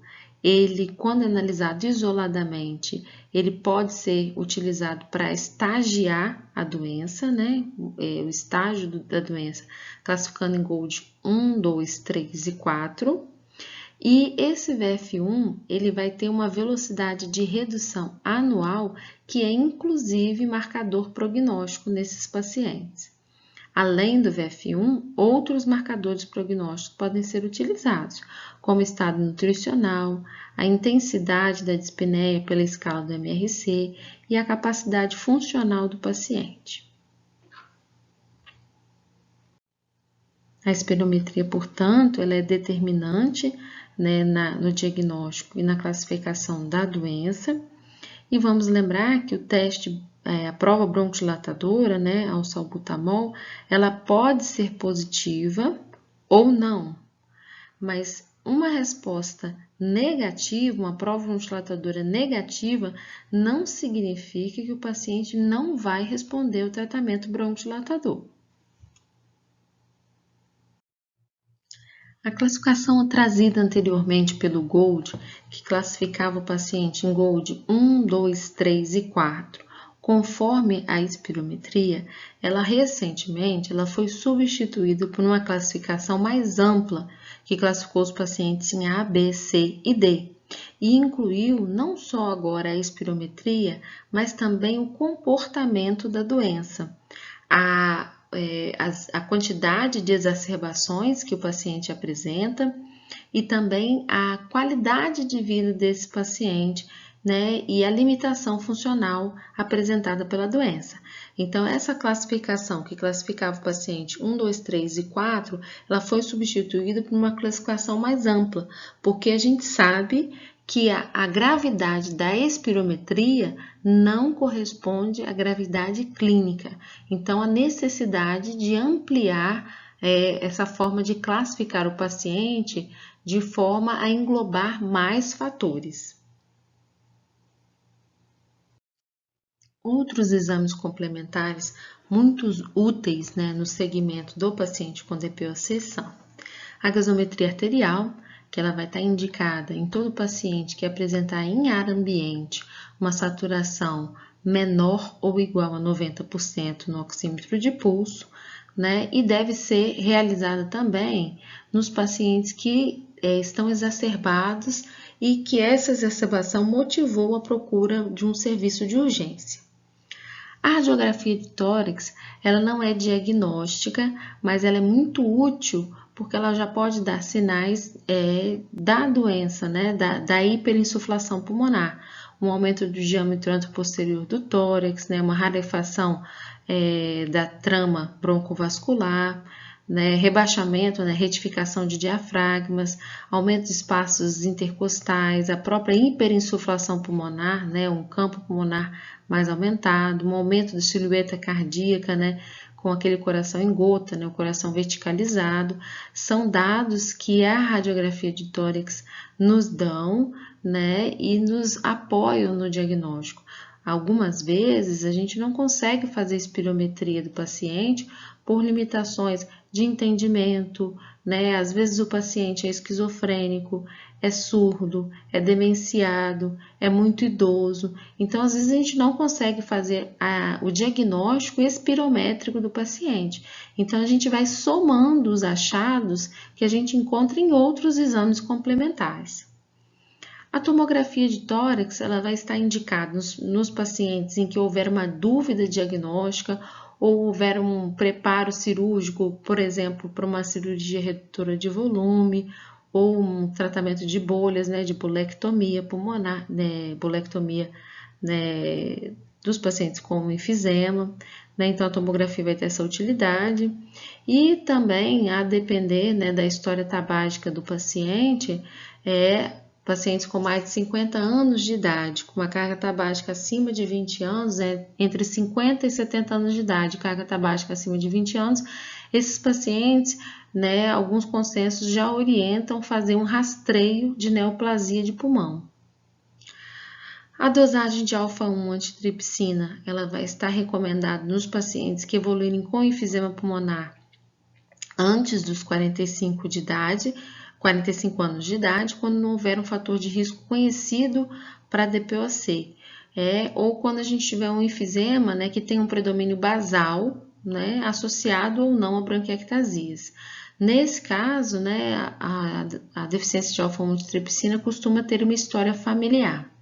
ele, quando analisado isoladamente, ele pode ser utilizado para estagiar a doença, né? O estágio da doença, classificando em GOLD 1, 2, 3 e 4. E esse VF1, ele vai ter uma velocidade de redução anual que é inclusive marcador prognóstico nesses pacientes. Além do VF1, outros marcadores prognósticos podem ser utilizados, como o estado nutricional, a intensidade da dispneia pela escala do MRC e a capacidade funcional do paciente. A espirometria, portanto, ela é determinante, né, no diagnóstico e na classificação da doença. E vamos lembrar que o teste, a prova broncodilatadora, né, ao salbutamol, ela pode ser positiva ou não, mas uma resposta negativa, uma prova broncodilatadora negativa, não significa que o paciente não vai responder ao tratamento broncodilatador. A classificação trazida anteriormente pelo GOLD, que classificava o paciente em GOLD 1, 2, 3 e 4, conforme a espirometria, recentemente foi substituída por uma classificação mais ampla, que classificou os pacientes em A, B, C e D, e incluiu não só agora a espirometria, mas também o comportamento da doença. A quantidade de exacerbações que o paciente apresenta e também a qualidade de vida desse paciente, né, e a limitação funcional apresentada pela doença. Então, essa classificação que classificava o paciente 1, 2, 3 e 4, ela foi substituída por uma classificação mais ampla, porque a gente sabe que a gravidade da espirometria não corresponde à gravidade clínica. Então, a necessidade de ampliar essa forma de classificar o paciente de forma a englobar mais fatores. Outros exames complementares muito úteis, né, no segmento do paciente com DPOC são a gasometria arterial, que ela vai estar indicada em todo paciente que apresentar em ar ambiente uma saturação menor ou igual a 90% no oxímetro de pulso, né? E deve ser realizada também nos pacientes que estão exacerbados e que essa exacerbação motivou a procura de um serviço de urgência. A radiografia de tórax, ela não é diagnóstica, mas ela é muito útil porque ela já pode dar sinais da doença, né, da hiperinsuflação pulmonar, um aumento do diâmetro anteroposterior do tórax, né, uma rarefação da trama broncovascular, né, rebaixamento, né, retificação de diafragmas, aumento de espaços intercostais, a própria hiperinsuflação pulmonar, né, um campo pulmonar mais aumentado, um aumento de silhueta cardíaca, né, com aquele coração em gota, né, o coração verticalizado, são dados que a radiografia de tórax nos dão, né, e nos apoiam no diagnóstico. Algumas vezes a gente não consegue fazer espirometria do paciente por limitações de entendimento, né? Às vezes o paciente é esquizofrênico, é surdo, é demenciado, é muito idoso. Então, às vezes a gente não consegue fazer o diagnóstico espirométrico do paciente. Então, a gente vai somando os achados que a gente encontra em outros exames complementares. A tomografia de tórax ela vai estar indicada nos pacientes em que houver uma dúvida diagnóstica ou houver um preparo cirúrgico, por exemplo, para uma cirurgia redutora de volume ou um tratamento de bolhas, né, de bolectomia pulmonar, né, bolectomia, né, dos pacientes com enfisema, né, então a tomografia vai ter essa utilidade e também a depender, né, da história tabágica do paciente, pacientes com mais de 50 anos de idade, com uma carga tabágica acima de 20 anos, entre 50 e 70 anos de idade, carga tabágica acima de 20 anos, esses pacientes, né, alguns consensos já orientam fazer um rastreio de neoplasia de pulmão. A dosagem de alfa-1 antitripsina, ela vai estar recomendada nos pacientes que evoluírem com enfisema pulmonar antes dos 45 anos de idade, quando não houver um fator de risco conhecido para DPOC. Ou quando a gente tiver um enfisema, né, que tem um predomínio basal, né, associado ou não a bronquiectasias. Nesse caso, né, a deficiência de alfa-1 antitripsina costuma ter uma história familiar.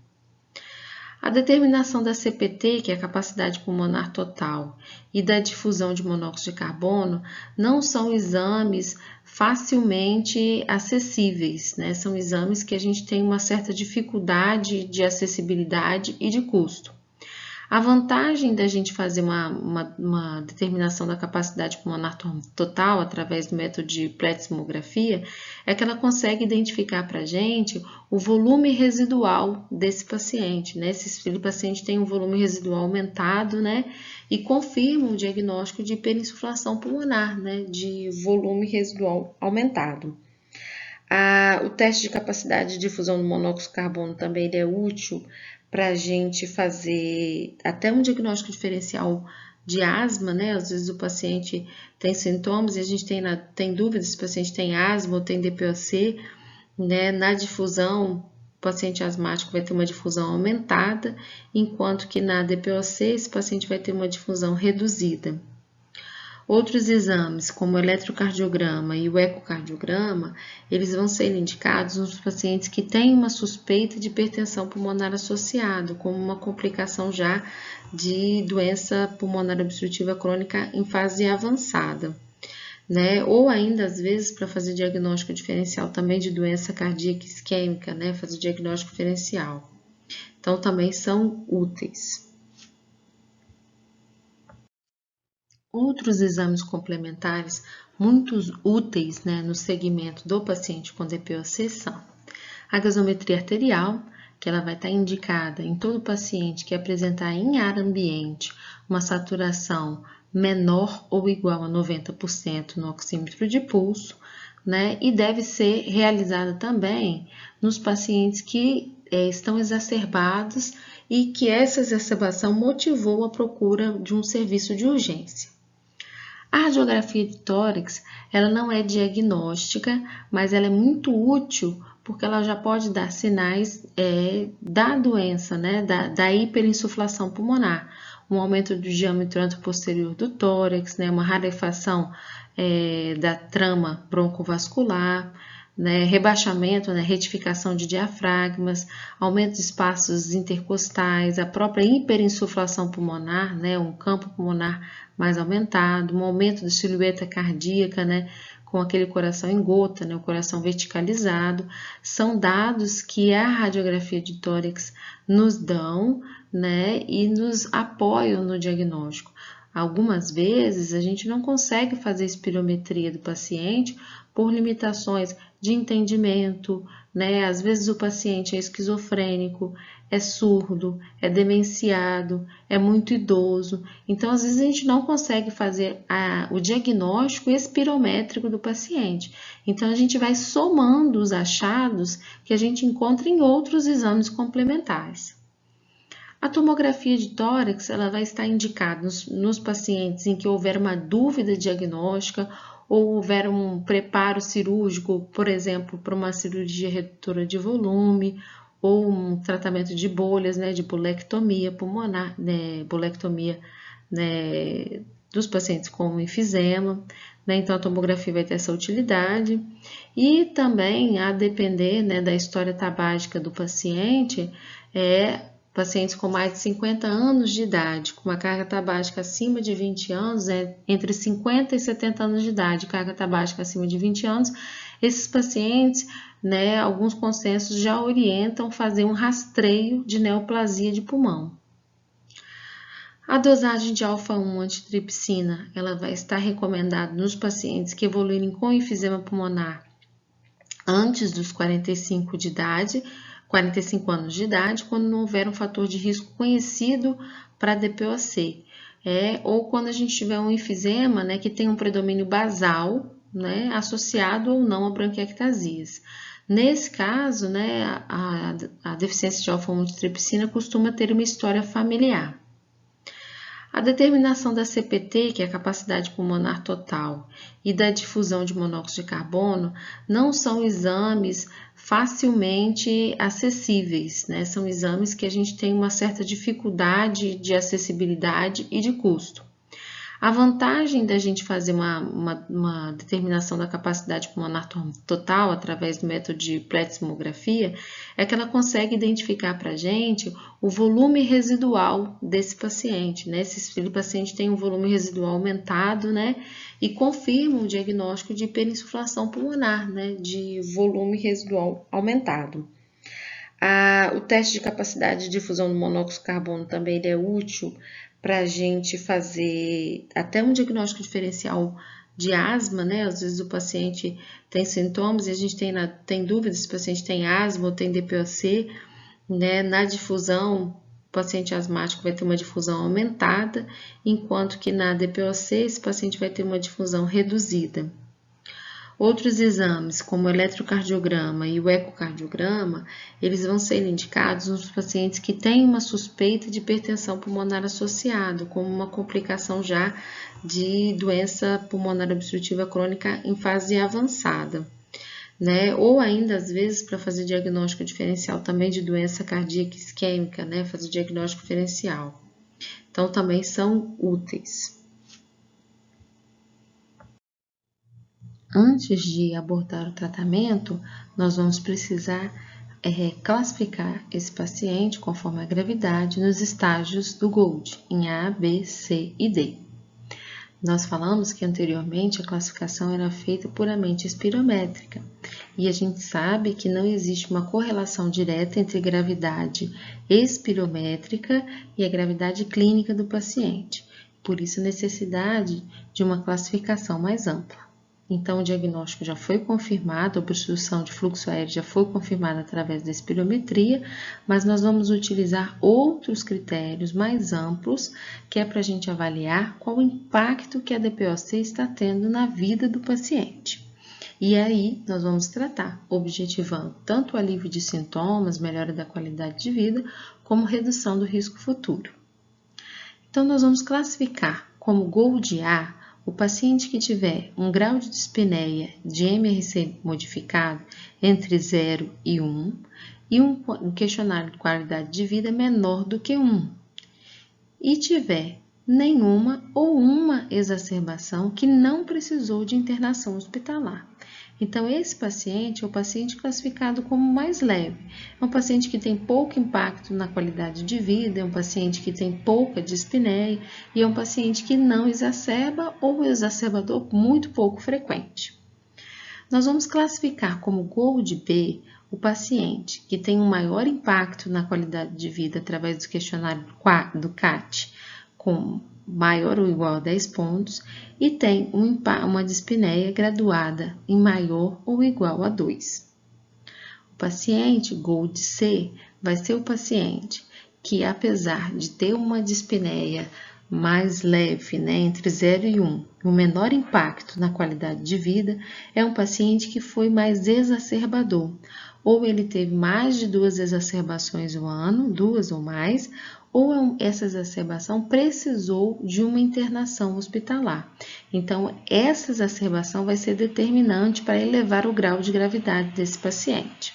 A determinação da CPT, que é a capacidade pulmonar total, e da difusão de monóxido de carbono não são exames facilmente acessíveis, né? São exames que a gente tem uma certa dificuldade de acessibilidade e de custo. A vantagem da gente fazer uma determinação da capacidade pulmonar total através do método de pletismografia é que ela consegue identificar para a gente o volume residual desse paciente, né? Se esse paciente tem um volume residual aumentado, né? E confirma o diagnóstico de hiperinsuflação pulmonar, né? De volume residual aumentado. O teste de capacidade de difusão do monóxido de carbono também ele é útil para a gente fazer até um diagnóstico diferencial de asma, né? Às vezes o paciente tem sintomas e a gente tem dúvidas se o paciente tem asma ou tem DPOC, né? Na difusão, o paciente asmático vai ter uma difusão aumentada, enquanto que na DPOC esse paciente vai ter uma difusão reduzida. Outros exames, como o eletrocardiograma e o ecocardiograma, eles vão ser indicados nos pacientes que têm uma suspeita de hipertensão pulmonar associada, como uma complicação já de doença pulmonar obstrutiva crônica em fase avançada, né? Ou ainda, às vezes, para fazer diagnóstico diferencial também de doença cardíaca isquêmica, né? Fazer diagnóstico diferencial. Então, também são úteis. Outros exames complementares muito úteis, né, no segmento do paciente com DPOC são a gasometria arterial, que ela vai estar indicada em todo paciente que apresentar em ar ambiente uma saturação menor ou igual a 90% no oxímetro de pulso, né, e deve ser realizada também nos pacientes que estão exacerbados e que essa exacerbação motivou a procura de um serviço de urgência. A radiografia de tórax, ela não é diagnóstica, mas ela é muito útil porque ela já pode dar sinais da doença, né, da hiperinsuflação pulmonar, um aumento do diâmetro anteroposterior do tórax, né, uma rarefação da trama broncovascular, né, rebaixamento, né, retificação de diafragmas, aumento de espaços intercostais, a própria hiperinsuflação pulmonar, né, um campo pulmonar mais aumentado, um aumento de silhueta cardíaca, né, com aquele coração em gota, né, o coração verticalizado, são dados que a radiografia de tórax nos dão, né, e nos apoiam no diagnóstico. Algumas vezes a gente não consegue fazer espirometria do paciente por limitações de entendimento, né? Às vezes o paciente é esquizofrênico, é surdo, é demenciado, é muito idoso. Então, às vezes a gente não consegue fazer o diagnóstico espirométrico do paciente. Então, a gente vai somando os achados que a gente encontra em outros exames complementares. A tomografia de tórax ela vai estar indicada nos pacientes em que houver uma dúvida diagnóstica ou houver um preparo cirúrgico, por exemplo, para uma cirurgia redutora de volume ou um tratamento de bolhas, né, de bolectomia pulmonar, né, bolectomia, né, dos pacientes com enfisema, né, então a tomografia vai ter essa utilidade. E também, a depender, né, da história tabágica do paciente, pacientes com mais de 50 anos de idade, com uma carga tabágica acima de 20 anos, entre 50 e 70 anos de idade, carga tabágica acima de 20 anos, esses pacientes, né, alguns consensos já orientam fazer um rastreio de neoplasia de pulmão. A dosagem de alfa-1 antitripsina, ela vai estar recomendada nos pacientes que evoluírem com enfisema pulmonar antes dos 45 anos de idade, quando não houver um fator de risco conhecido para DPOC. ou quando a gente tiver um enfisema, né, que tem um predomínio basal, né, associado ou não a bronquiectasias. Nesse caso, né, a deficiência de alfa-1-antitripsina costuma ter uma história familiar. A determinação da CPT, que é a capacidade pulmonar total, e da difusão de monóxido de carbono não são exames facilmente acessíveis, né? São exames que a gente tem uma certa dificuldade de acessibilidade e de custo. A vantagem da gente fazer uma determinação da capacidade pulmonar total através do método de pletismografia é que ela consegue identificar para a gente o volume residual desse paciente, né? Se esse paciente tem um volume residual aumentado, né? E confirma o diagnóstico de hiperinsuflação pulmonar, né? De volume residual aumentado. O teste de capacidade de difusão do monóxido de carbono também ele é útil para a gente fazer até um diagnóstico diferencial de asma, né? Às vezes o paciente tem sintomas e a gente tem dúvidas se o paciente tem asma ou tem DPOC, né? Na difusão, o paciente asmático vai ter uma difusão aumentada, enquanto que na DPOC esse paciente vai ter uma difusão reduzida. Outros exames, como o eletrocardiograma e o ecocardiograma, eles vão ser indicados nos pacientes que têm uma suspeita de hipertensão pulmonar associada, como uma complicação já de doença pulmonar obstrutiva crônica em fase avançada, né? Ou ainda, às vezes, para fazer diagnóstico diferencial também de doença cardíaca isquêmica, né? Fazer diagnóstico diferencial. Então, também são úteis. Antes de abordar o tratamento, nós vamos precisar classificar esse paciente conforme a gravidade nos estágios do GOLD, em A, B, C e D. Nós falamos que anteriormente a classificação era feita puramente espirométrica e a gente sabe que não existe uma correlação direta entre gravidade espirométrica e a gravidade clínica do paciente, por isso a necessidade de uma classificação mais ampla. Então, o diagnóstico já foi confirmado, a obstrução de fluxo aéreo já foi confirmada através da espirometria, mas nós vamos utilizar outros critérios mais amplos, que é para a gente avaliar qual o impacto que a DPOC está tendo na vida do paciente. E aí, nós vamos tratar, objetivando tanto o alívio de sintomas, melhora da qualidade de vida, como redução do risco futuro. Então, nós vamos classificar como GOLD A o paciente que tiver um grau de dispneia de MRC modificado entre 0 e 1 e um questionário de qualidade de vida menor do que 1 e tiver nenhuma ou uma exacerbação que não precisou de internação hospitalar. Então, esse paciente é o paciente classificado como mais leve. É um paciente que tem pouco impacto na qualidade de vida, é um paciente que tem pouca dispneia e é um paciente que não exacerba ou exacerbador muito pouco frequente. Nós vamos classificar como GOLD B o paciente que tem um maior impacto na qualidade de vida através do questionário do CAT, com maior ou igual a 10 pontos, e tem uma dispneia graduada em maior ou igual a 2. O paciente GOLD C vai ser o paciente que, apesar de ter uma dispneia mais leve, né, entre 0 e 1, o menor impacto na qualidade de vida, é um paciente que foi mais exacerbador, ou ele teve mais de 2 exacerbações no ano, 2 ou mais, ou essa exacerbação precisou de uma internação hospitalar. Então, essa exacerbação vai ser determinante para elevar o grau de gravidade desse paciente.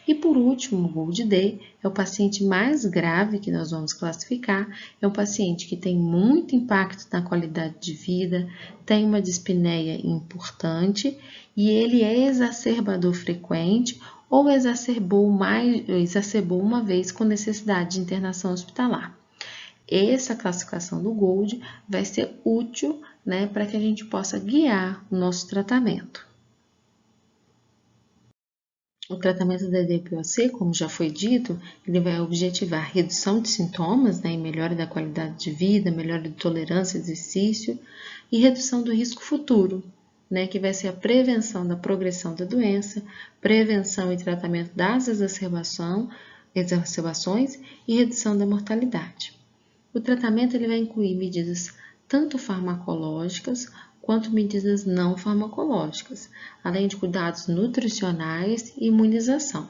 E por último, o GOLD D é o paciente mais grave que nós vamos classificar, é um paciente que tem muito impacto na qualidade de vida, tem uma dispneia importante e ele é exacerbador frequente ou exacerbou uma vez com necessidade de internação hospitalar. Essa classificação do GOLD vai ser útil, né, para que a gente possa guiar o nosso tratamento. O tratamento da DPOC, como já foi dito, ele vai objetivar redução de sintomas, né, e melhora da qualidade de vida, melhora de tolerância ao exercício e redução do risco futuro, né, que vai ser a prevenção da progressão da doença, prevenção e tratamento das exacerbações e redução da mortalidade. O tratamento ele vai incluir medidas tanto farmacológicas quanto medidas não farmacológicas, além de cuidados nutricionais e imunização.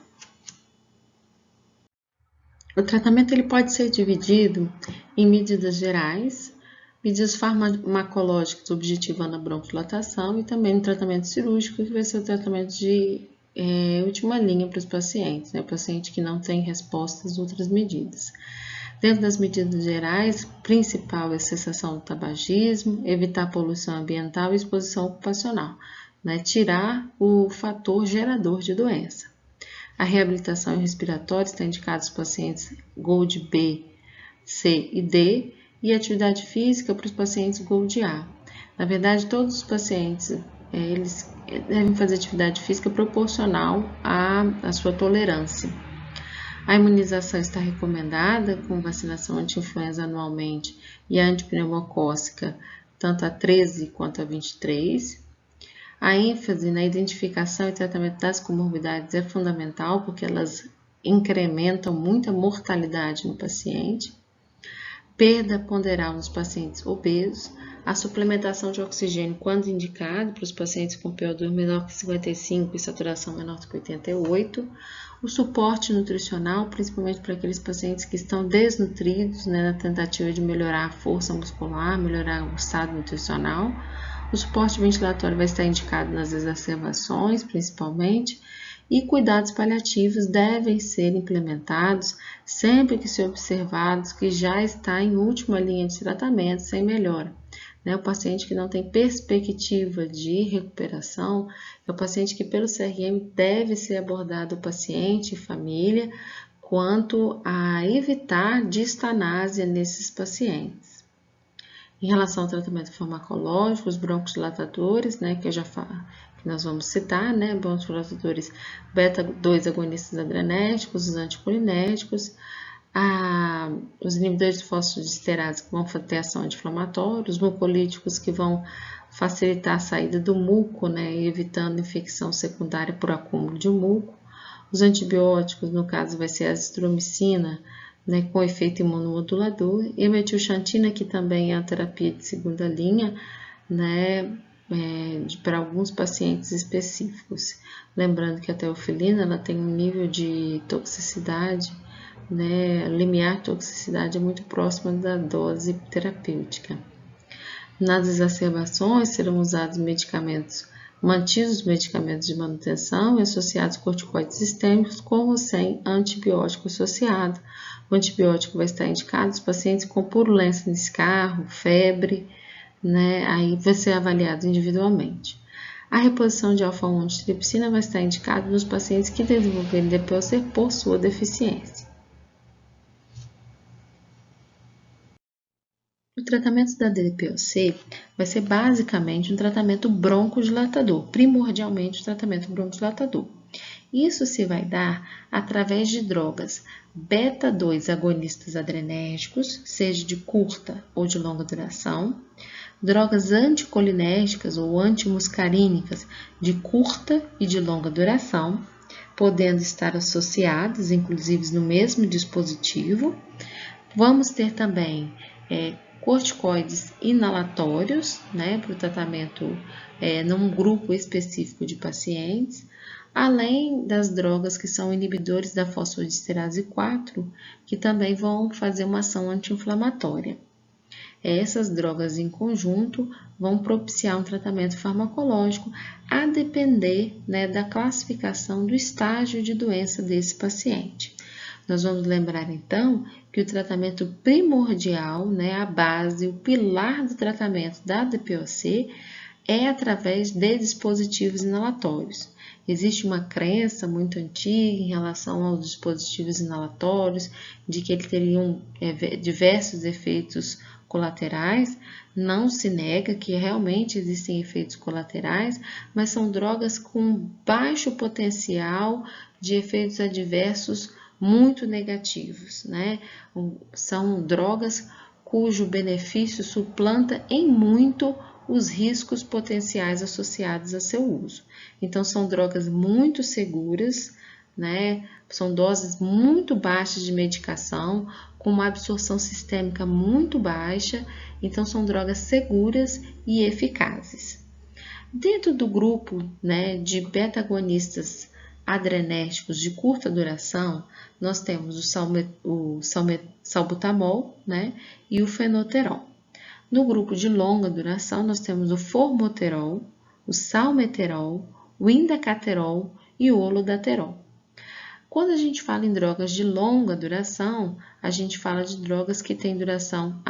O tratamento ele pode ser dividido em medidas gerais, medidas farmacológicas objetivando a bronquodilatação e também um tratamento cirúrgico, que vai ser o tratamento de última linha para os pacientes, né? O paciente que não tem resposta às outras medidas. Dentro das medidas gerais, principal é a cessação do tabagismo, evitar poluição ambiental e exposição ocupacional, né? Tirar o fator gerador de doença. A reabilitação respiratória está indicada aos pacientes GOLD B, C e D e atividade física para os pacientes GOLD A. Na verdade, todos os pacientes eles devem fazer atividade física proporcional à sua tolerância. A imunização está recomendada com vacinação anti-influenza anualmente e a antipneumocócica tanto a 13 quanto a 23. A ênfase na identificação e tratamento das comorbidades é fundamental porque elas incrementam muito a mortalidade no paciente. Perda ponderal nos pacientes obesos, a suplementação de oxigênio quando indicado para os pacientes com PO2 menor que 55 e saturação menor que 88, o suporte nutricional, principalmente para aqueles pacientes que estão desnutridos, né, na tentativa de melhorar a força muscular, melhorar o estado nutricional. O suporte ventilatório vai estar indicado nas exacerbações, principalmente, e cuidados paliativos devem ser implementados sempre que se observados que já está em última linha de tratamento sem melhora. O paciente que não tem perspectiva de recuperação é o paciente que pelo CRM deve ser abordado o paciente e família quanto a evitar distanásia nesses pacientes. Em relação ao tratamento farmacológico, os broncodilatadores, que nós vamos citar, broncodilatadores beta-2 agonistas adrenérgicos, os anticolinérgicos, os inibidores de fosfodiesterase que vão ter ação anti-inflamatória, os mucolíticos que vão facilitar a saída do muco, evitando infecção secundária por acúmulo de muco, os antibióticos, no caso vai ser a azitromicina, com efeito imunomodulador, e a metilxantina, que também é a terapia de segunda linha, para alguns pacientes específicos. Lembrando que a teofilina ela tem um nível de toxicidade, limiar de toxicidade é muito próximo da dose terapêutica. Nas exacerbações serão usados mantidos medicamentos de manutenção e associados corticoides sistêmicos com ou sem antibiótico associado. O antibiótico vai estar indicado nos pacientes com purulência de escarro, febre, aí vai ser avaliado individualmente. A reposição de alfa-1 antitripsina vai estar indicada nos pacientes que desenvolverem DPOC por sua deficiência. O tratamento da DPOC vai ser basicamente um tratamento broncodilatador, primordialmente o tratamento broncodilatador. Isso se vai dar através de drogas beta-2 agonistas adrenérgicos, seja de curta ou de longa duração, drogas anticolinérgicas ou antimuscarínicas de curta e de longa duração, podendo estar associadas, inclusive no mesmo dispositivo. Vamos ter também corticoides inalatórios, para o tratamento num grupo específico de pacientes, além das drogas que são inibidores da fosfodiesterase 4, que também vão fazer uma ação anti-inflamatória. Essas drogas em conjunto vão propiciar um tratamento farmacológico a depender da classificação do estágio de doença desse paciente. Nós vamos lembrar então que o tratamento primordial, a base, o pilar do tratamento da DPOC é através de dispositivos inalatórios. Existe uma crença muito antiga em relação aos dispositivos inalatórios, de que eles teriam diversos efeitos colaterais. Não se nega que realmente existem efeitos colaterais, mas são drogas com baixo potencial de efeitos adversos muito negativos, São drogas cujo benefício suplanta em muito os riscos potenciais associados a seu uso. Então, são drogas muito seguras, né? São doses muito baixas de medicação, com uma absorção sistêmica muito baixa, então são drogas seguras e eficazes. Dentro do grupo, né, de beta-agonistas adrenérgicos de curta duração, nós temos o salbutamol, né, e o fenoterol. No grupo de longa duração, nós temos o formoterol, o salmeterol, o indacaterol e o olodaterol. Quando a gente fala em drogas de longa duração, a gente fala de drogas que têm duração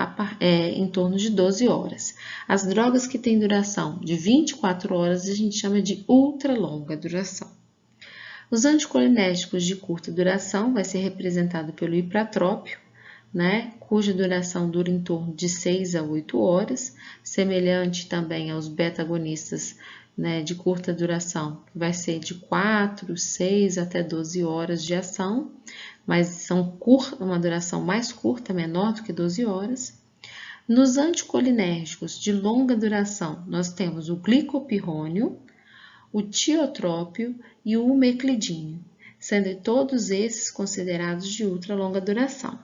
em torno de 12 horas. As drogas que têm duração de 24 horas a gente chama de ultralonga duração. Os anticolinérgicos de curta duração vai ser representado pelo ipratrópio, né, cuja duração dura em torno de 6 a 8 horas, semelhante também aos beta-agonistas, né, de curta duração, que vai ser de 4, 6 até 12 horas de ação, mas são uma duração mais curta, menor do que 12 horas. Nos anticolinérgicos de longa duração, nós temos o glicopirrônio, o tiotrópio e o umeclidínio, sendo todos esses considerados de ultra longa duração.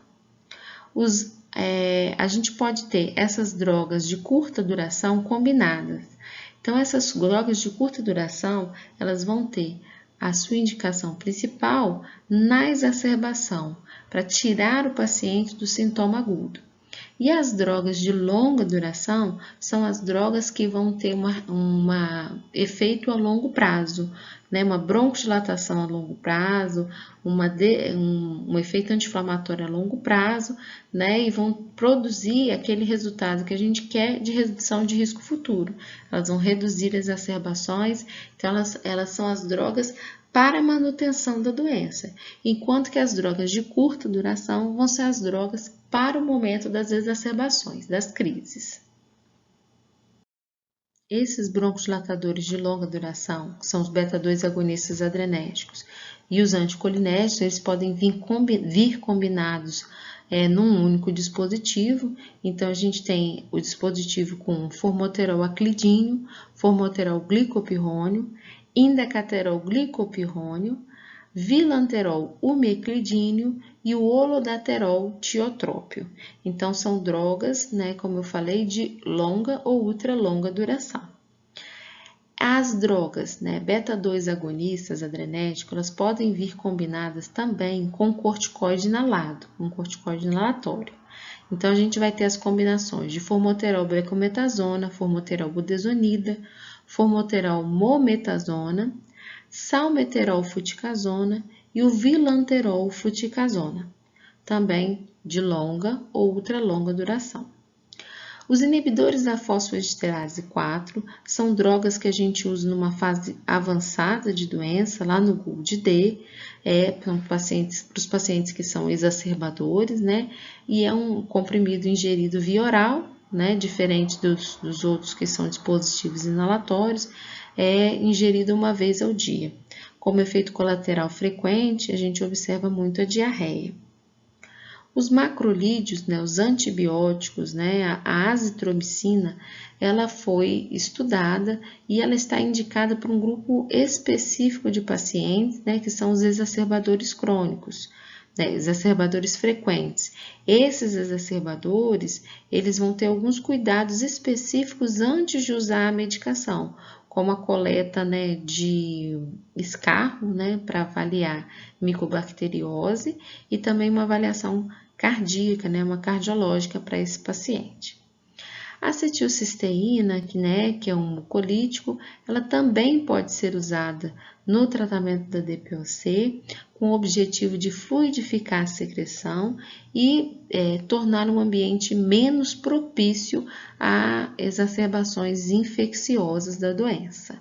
A gente pode ter essas drogas de curta duração combinadas. Então, essas drogas de curta duração, elas vão ter a sua indicação principal na exacerbação, para tirar o paciente do sintoma agudo. E as drogas de longa duração são as drogas que vão ter um efeito a longo prazo, né? Uma broncodilatação a longo prazo, um efeito anti-inflamatório a longo prazo, né? E vão produzir aquele resultado que a gente quer de redução de risco futuro. Elas vão reduzir as exacerbações, então elas são as drogas para a manutenção da doença, enquanto que as drogas de curta duração vão ser as drogas para o momento das exacerbações, das crises. Esses broncodilatadores de longa duração, que são os beta-2 agonistas adrenérgicos e os anticolinérgicos, eles podem vir combinados num único dispositivo. Então, a gente tem o dispositivo com formoterol aclidínio, formoterol glicopirrônio, indacaterol glicopirrônio, vilanterol umeclidínio e o olodaterol tiotrópio. Então, são drogas, né, como eu falei, de longa ou ultralonga duração. As drogas, né, beta-2 agonistas adrenérgicos, elas podem vir combinadas também com corticoide inalado, um corticoide inalatório. Então, a gente vai ter as combinações de formoterol becometasona, formoterol budesonida, formoterol mometasona, salmeterol futicasona e o vilanterol futicasona, também de longa ou ultralonga duração. Os inibidores da fosfoesiterase 4 são drogas que a gente usa numa fase avançada de doença, lá no GULD-D, para os pacientes que são exacerbadores, né? E é um comprimido ingerido via oral, né? Diferente dos outros que são dispositivos inalatórios, é ingerido uma vez ao dia. Como efeito colateral frequente, a gente observa muito a diarreia. Os macrolídeos, né, os antibióticos, né, a azitromicina, ela foi estudada e ela está indicada para um grupo específico de pacientes, né, que são os exacerbadores crônicos, né, exacerbadores frequentes. Esses exacerbadores, eles vão ter alguns cuidados específicos antes de usar a medicação, como a coleta, né, de escarro, né, para avaliar micobacteriose e também uma avaliação cardíaca, né, uma cardiológica para esse paciente. A acetilcisteína, que é um mucolítico, ela também pode ser usada no tratamento da DPOC, com o objetivo de fluidificar a secreção e tornar um ambiente menos propício a exacerbações infecciosas da doença.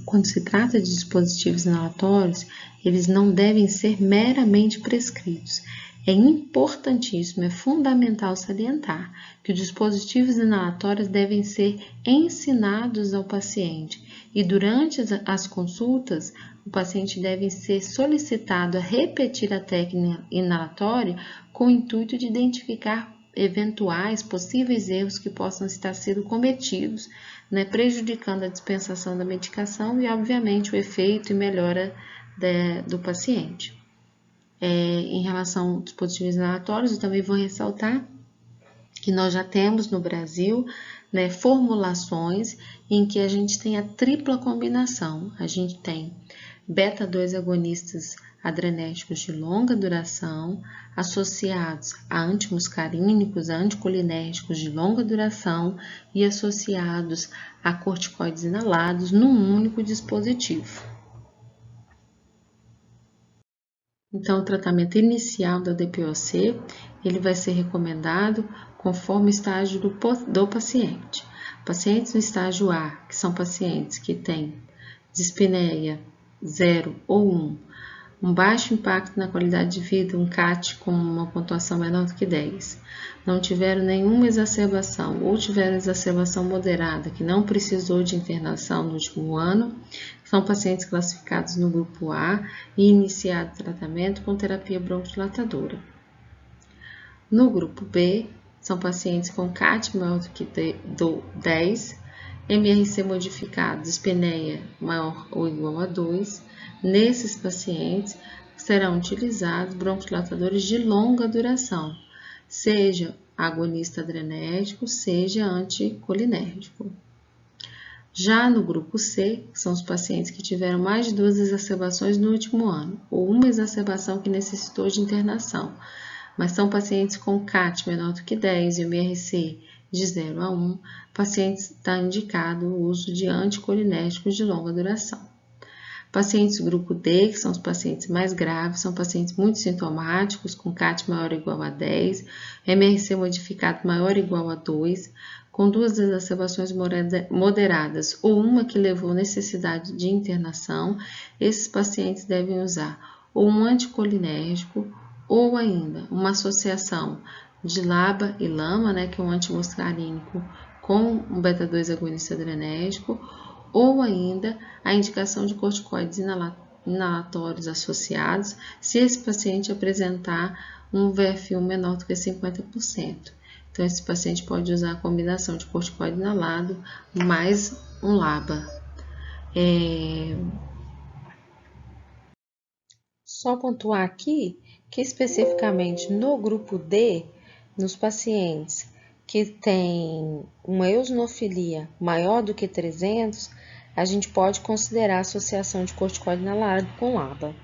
Quando se trata de dispositivos inalatórios, eles não devem ser meramente prescritos. É importantíssimo, é fundamental salientar que os dispositivos inalatórios devem ser ensinados ao paciente e durante as consultas, o paciente deve ser solicitado a repetir a técnica inalatória com o intuito de identificar eventuais possíveis erros que possam estar sendo cometidos né, prejudicando a dispensação da medicação e, obviamente, o efeito e melhora do paciente. Em relação aos dispositivos inalatórios, eu também vou ressaltar que nós já temos no Brasil, né, formulações em que a gente tem a tripla combinação. A gente tem beta-2 agonistas adrenérgicos de longa duração, associados a antimuscarínicos, a anticolinérgicos de longa duração e associados a corticoides inalados num único dispositivo. Então, o tratamento inicial da DPOC, ele vai ser recomendado conforme o estágio do paciente. Pacientes no estágio A, que são pacientes que têm dispneia 0 ou 1, um baixo impacto na qualidade de vida, um CAT com uma pontuação menor do que 10, não tiveram nenhuma exacerbação ou tiveram exacerbação moderada que não precisou de internação no último ano, são pacientes classificados no grupo A e iniciado tratamento com terapia bronquidilatadora. No grupo B, são pacientes com CAT maior do que 10, MRC modificado, dispneia maior ou igual a 2. Nesses pacientes, serão utilizados bronquidilatadores de longa duração, seja agonista adrenérgico, seja anticolinérgico. Já no grupo C, que são os pacientes que tiveram mais de 2 exacerbações no último ano, ou uma exacerbação que necessitou de internação, mas são pacientes com CAT menor do que 10 e MRC de 0 a 1, pacientes está indicado o uso de anticolinérgicos de longa duração. Pacientes do grupo D, que são os pacientes mais graves, são pacientes muito sintomáticos, com CAT maior ou igual a 10, MRC modificado maior ou igual a 2, com 2 exacerbações moderadas ou uma que levou à necessidade de internação. Esses pacientes devem usar ou um anticolinérgico ou ainda uma associação de LABA e LAMA, né, que é um antimuscarínico com um beta-2 agonista adrenérgico, ou ainda a indicação de corticoides inalatórios associados, se esse paciente apresentar um VF1 menor do que 50%. Então, esse paciente pode usar a combinação de corticoide inalado mais um LABA. Só pontuar aqui que especificamente no grupo D, nos pacientes que têm uma eosinofilia maior do que 300, a gente pode considerar a associação de corticoide inalado com LABA.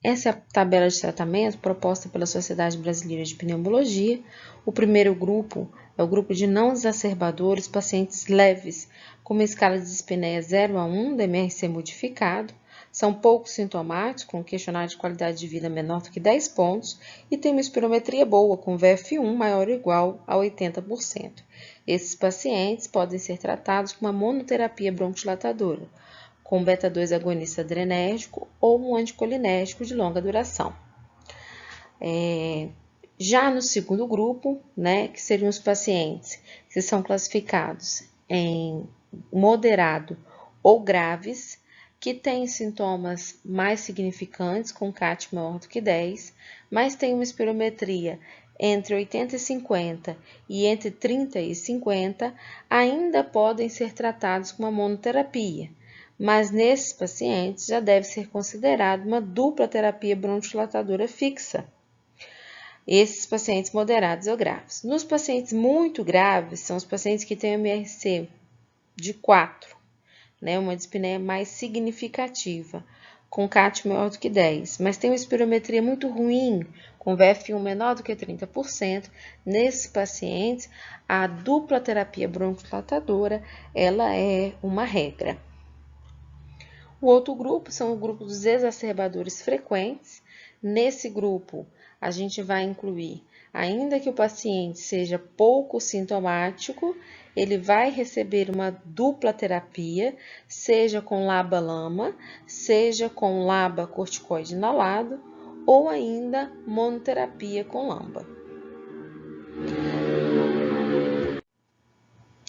Essa é a tabela de tratamento proposta pela Sociedade Brasileira de Pneumologia. O primeiro grupo é o grupo de não exacerbadores, pacientes leves, com uma escala de dispneia 0 a 1, DMRC modificado. São pouco sintomáticos, com questionário de qualidade de vida menor do que 10 pontos e tem uma espirometria boa, com VF1 maior ou igual a 80%. Esses pacientes podem ser tratados com uma monoterapia bronquidilatadora, com beta-2 agonista adrenérgico ou um anticolinérgico de longa duração. Já no segundo grupo, né, que seriam os pacientes que são classificados em moderado ou graves, que têm sintomas mais significantes, com CAT maior do que 10, mas tem uma espirometria entre 80 e 50 e entre 30 e 50, ainda podem ser tratados com uma monoterapia, mas nesses pacientes já deve ser considerada uma dupla terapia bronquidilatadora fixa. Esses pacientes moderados ou graves. Nos pacientes muito graves, são os pacientes que têm MRC de 4, né, uma dispneia mais significativa, com CAT maior do que 10, mas tem uma espirometria muito ruim, com VF1 menor do que 30%. Nesses pacientes, a dupla terapia bronquidilatadora, ela é uma regra. O outro grupo são o grupo dos exacerbadores frequentes. Nesse grupo, a gente vai incluir, ainda que o paciente seja pouco sintomático, ele vai receber uma dupla terapia, seja com LABA-LAMA, seja com LABA corticoide inalado, ou ainda monoterapia com LAMA.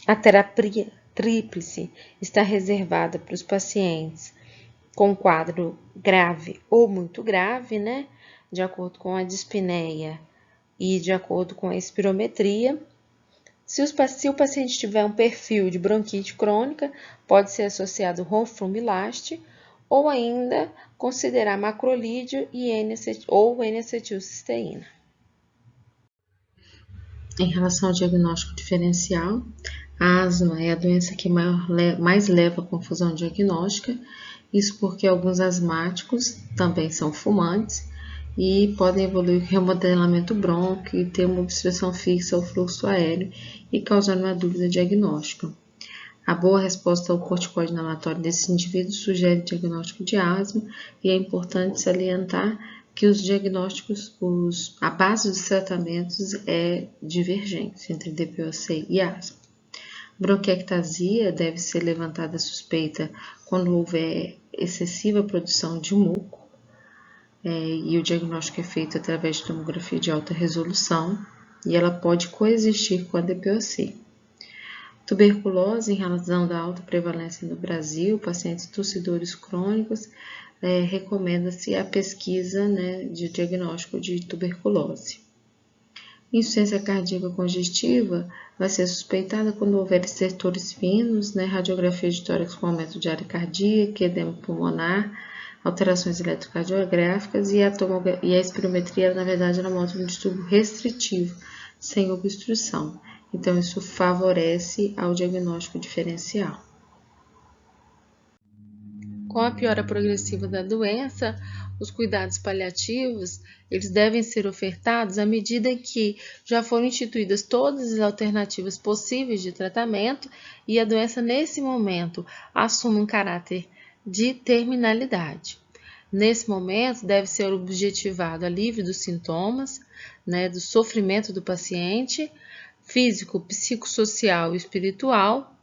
A terapia tríplice está reservada para os pacientes com quadro grave ou muito grave, né? De acordo com a dispneia e de acordo com a espirometria. Se o paciente tiver um perfil de bronquite crônica, pode ser associado ronfromilaste ou ainda considerar macrolídeo ou N-acetilcisteína. Em relação ao diagnóstico diferencial, a asma é a doença que mais leva a confusão diagnóstica, isso porque alguns asmáticos também são fumantes e podem evoluir com remodelamento brônquio e ter uma obstrução fixa ao fluxo aéreo e causar uma dúvida diagnóstica. A boa resposta ao corticoide inalatório desses indivíduos sugere diagnóstico de asma e é importante salientar que os diagnósticos, a base dos tratamentos é divergente entre DPOC e asma. Bronquiectasia deve ser levantada a suspeita quando houver excessiva produção de muco, e o diagnóstico é feito através de tomografia de alta resolução e ela pode coexistir com a DPOC. Tuberculose, em razão da alta prevalência no Brasil, pacientes tossidores crônicos, recomenda-se a pesquisa de diagnóstico de tuberculose. Insuficiência cardíaca congestiva vai ser suspeitada quando houver estertores finos, radiografia de tórax com aumento de área cardíaca, edema pulmonar, alterações eletrocardiográficas e a espirometria, na verdade, ela mostra um distúrbio restritivo, sem obstrução. Então, isso favorece ao diagnóstico diferencial. Com a piora progressiva da doença, os cuidados paliativos, eles devem ser ofertados à medida que já foram instituídas todas as alternativas possíveis de tratamento e a doença, nesse momento, assume um caráter de terminalidade. Nesse momento, deve ser objetivado alívio dos sintomas, do sofrimento do paciente, físico, psicossocial e espiritual.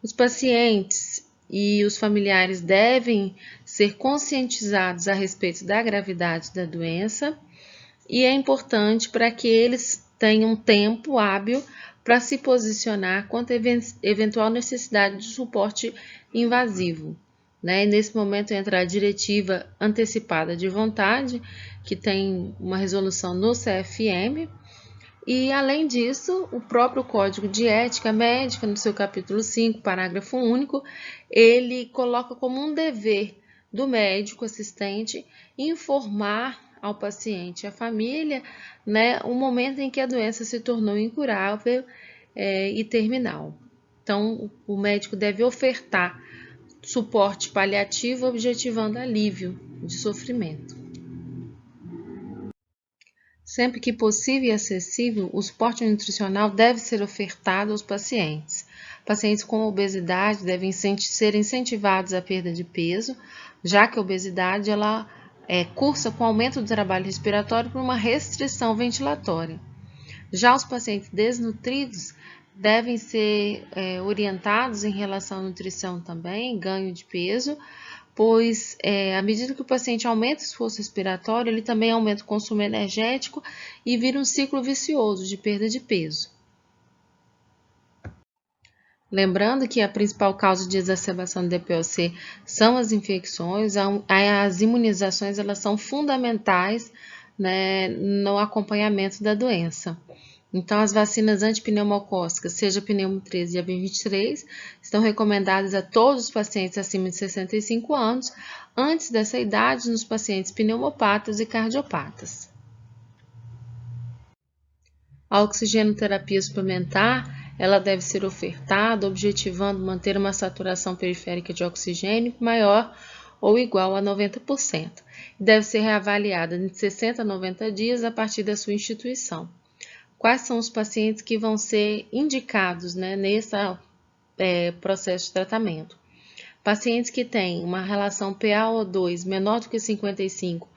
Os pacientes e os familiares devem ser conscientizados a respeito da gravidade da doença e é importante para que eles tenham tempo hábil para se posicionar quanto a eventual necessidade de suporte invasivo. E nesse momento entra a diretiva antecipada de vontade, que tem uma resolução no CFM, e, além disso, o próprio Código de Ética Médica, no seu capítulo 5, parágrafo único, ele coloca como um dever do médico assistente informar ao paciente e à família, o momento em que a doença se tornou incurável e terminal. Então, o médico deve ofertar suporte paliativo, objetivando alívio de sofrimento. Sempre que possível e acessível, o suporte nutricional deve ser ofertado aos pacientes. Pacientes com obesidade devem ser incentivados à perda de peso, já que a obesidade ela cursa com aumento do trabalho respiratório por uma restrição ventilatória. Já os pacientes desnutridos devem ser orientados em relação à nutrição também, ganho de peso, pois à medida que o paciente aumenta o esforço respiratório, ele também aumenta o consumo energético e vira um ciclo vicioso de perda de peso. Lembrando que a principal causa de exacerbação do DPOC são as infecções, as imunizações elas são fundamentais no acompanhamento da doença. Então, as vacinas antipneumocócicas, seja a pneumo 13 e a B23, estão recomendadas a todos os pacientes acima de 65 anos, antes dessa idade nos pacientes pneumopatas e cardiopatas. A oxigenoterapia suplementar, ela deve ser ofertada, objetivando manter uma saturação periférica de oxigênio maior ou igual a 90%. Deve ser reavaliada de 60 a 90 dias a partir da sua instituição. Quais são os pacientes que vão ser indicados nesse processo de tratamento? Pacientes que têm uma relação PaO2 menor do que 55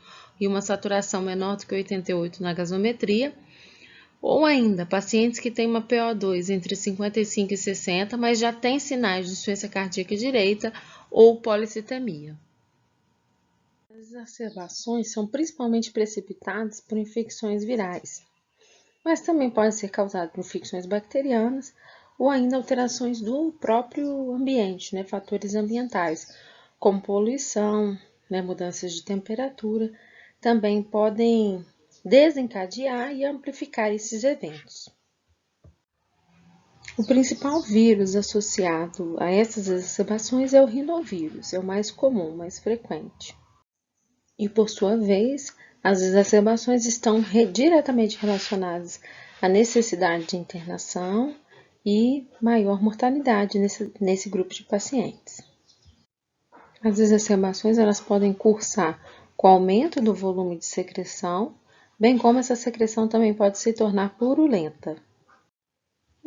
e uma saturação menor do que 88 na gasometria, ou ainda pacientes que têm uma PaO2 entre 55 e 60, mas já têm sinais de insuficiência cardíaca direita ou policitemia. As exacerbações são principalmente precipitadas por infecções virais, mas também podem ser causadas por infecções bacterianas ou ainda alterações do próprio ambiente, fatores ambientais, como poluição, mudanças de temperatura, também podem desencadear e amplificar esses eventos. O principal vírus associado a essas exacerbações é o rinovírus, é o mais comum, mais frequente. E, por sua vez, as exacerbações estão diretamente relacionadas à necessidade de internação e maior mortalidade nesse grupo de pacientes. As exacerbações elas podem cursar com aumento do volume de secreção, bem como essa secreção também pode se tornar purulenta.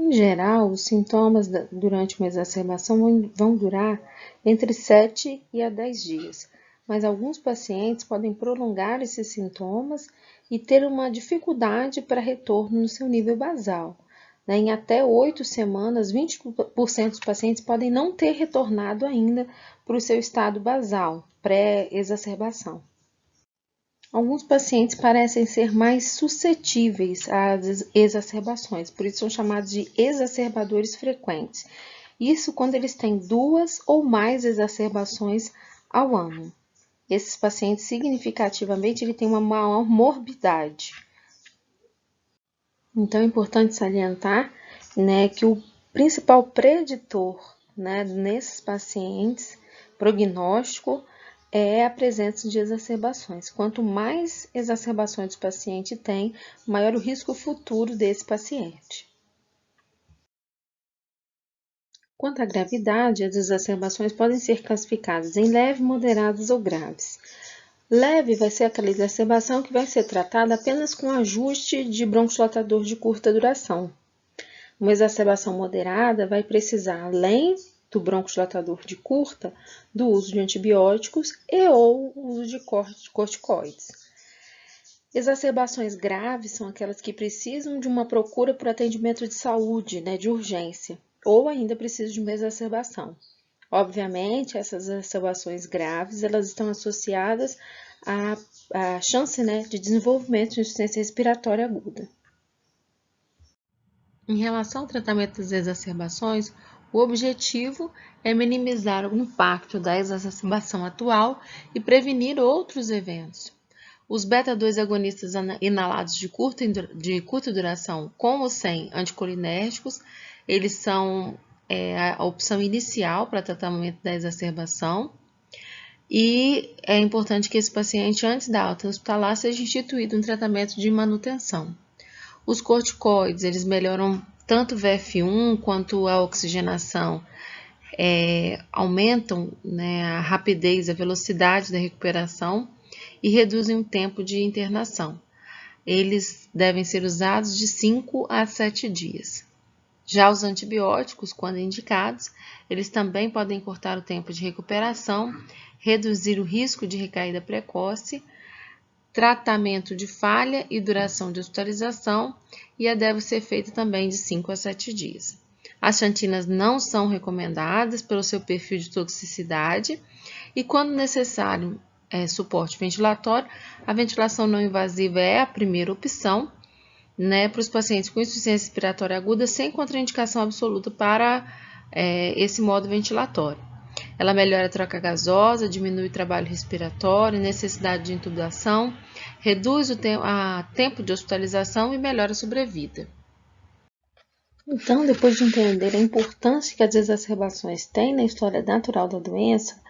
Em geral, os sintomas durante uma exacerbação vão durar entre 7 e 10 dias, mas alguns pacientes podem prolongar esses sintomas e ter uma dificuldade para retorno no seu nível basal. Em até 8 semanas, 20% dos pacientes podem não ter retornado ainda para o seu estado basal, pré-exacerbação. Alguns pacientes parecem ser mais suscetíveis às exacerbações, por isso são chamados de exacerbadores frequentes. Isso quando eles têm 2 ou mais exacerbações ao ano. Esses pacientes, significativamente, têm uma maior morbidade. Então, é importante salientar, que o principal preditor, nesses pacientes, prognóstico, é a presença de exacerbações. Quanto mais exacerbações o paciente tem, maior o risco futuro desse paciente. Quanto à gravidade, as exacerbações podem ser classificadas em leve, moderadas ou graves. Leve vai ser aquela exacerbação que vai ser tratada apenas com ajuste de bronquodilatador de curta duração. Uma exacerbação moderada vai precisar, além do bronquodilatador de curta, do uso de antibióticos e ou uso de corticoides. Exacerbações graves são aquelas que precisam de uma procura por atendimento de saúde, de urgência, ou ainda precisam de uma exacerbação. Obviamente, essas exacerbações graves, elas estão associadas à chance, de desenvolvimento de insuficiência respiratória aguda. Em relação ao tratamento das exacerbações, o objetivo é minimizar o impacto da exacerbação atual e prevenir outros eventos. Os beta-2 agonistas inalados de curta duração, com ou sem anticolinérgicos, eles são a opção inicial para tratamento da exacerbação. E é importante que esse paciente, antes da alta hospitalar, seja instituído um tratamento de manutenção. Os corticoides, eles melhoram tanto o VF1 quanto a oxigenação, aumentam a rapidez, a velocidade da recuperação e reduzem o tempo de internação. Eles devem ser usados de 5 a 7 dias. Já os antibióticos, quando indicados, eles também podem cortar o tempo de recuperação, reduzir o risco de recaída precoce, tratamento de falha e duração de hospitalização, e deve ser feita também de 5 a 7 dias. As xantinas não são recomendadas pelo seu perfil de toxicidade e, quando necessário suporte ventilatório, a ventilação não invasiva é a primeira opção, para os pacientes com insuficiência respiratória aguda sem contraindicação absoluta para esse modo ventilatório. Ela melhora a troca gasosa, diminui o trabalho respiratório, necessidade de intubação, reduz o tempo de hospitalização e melhora a sobrevida. Então, depois de entender a importância que as exacerbações têm na história natural da doença,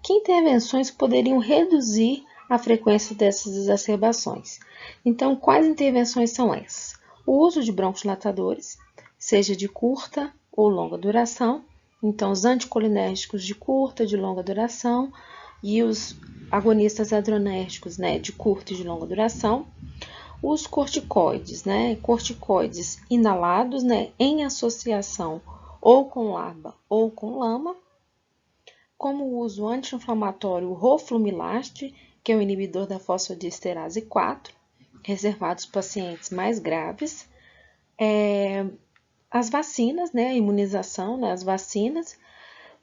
que intervenções poderiam reduzir a frequência dessas exacerbações? Então, quais intervenções são essas? O uso de bronquodilatadores, seja de curta ou longa duração. Então, os anticolinérgicos de curta e de longa duração e os agonistas adrenérgicos, de curta e de longa duração. Os corticoides, corticoides inalados, em associação ou com LABA ou com LAMA, como o uso anti-inflamatório roflumilast, que é o inibidor da fosfodiesterase 4, reservado aos pacientes mais graves, as vacinas, a imunização, as vacinas,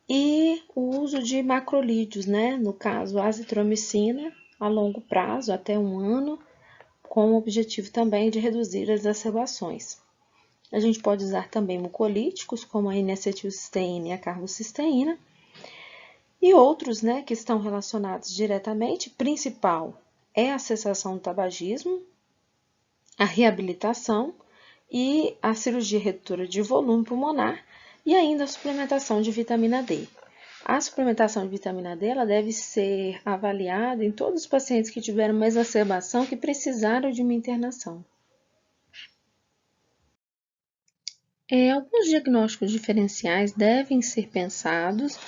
e o uso de macrolídeos, no caso, azitromicina, a longo prazo, até 1 ano, com o objetivo também de reduzir as exacerbações. A gente pode usar também mucolíticos, como a N-acetilcisteína e a carbocisteína, e outros, que estão relacionados diretamente. Principal é a cessação do tabagismo, a reabilitação e a cirurgia redutora de volume pulmonar e ainda a suplementação de vitamina D. A suplementação de vitamina D ela deve ser avaliada em todos os pacientes que tiveram uma exacerbação que precisaram de uma internação. Alguns diagnósticos diferenciais devem ser pensados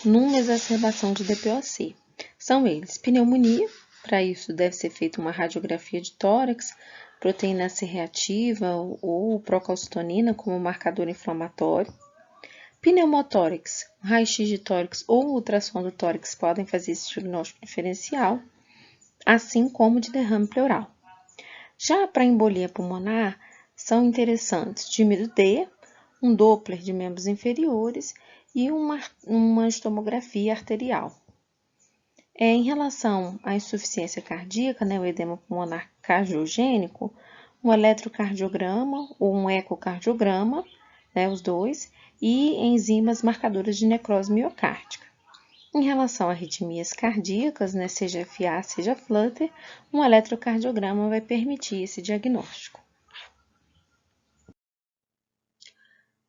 numa exacerbação de DPOC. São eles: pneumonia, para isso deve ser feita uma radiografia de tórax, proteína C reativa ou procalcitonina como marcador inflamatório. Pneumotórax, raio-x de tórax ou ultrassom do tórax podem fazer esse diagnóstico diferencial, assim como de derrame pleural. Já para embolia pulmonar, são interessantes dímero D, um Doppler de membros inferiores e uma estomografia arterial. Em relação à insuficiência cardíaca, o edema pulmonar cardiogênico, um eletrocardiograma ou um ecocardiograma, os dois, e enzimas marcadoras de necrose miocárdica. Em relação a arritmias cardíacas, seja FA, seja flutter, um eletrocardiograma vai permitir esse diagnóstico.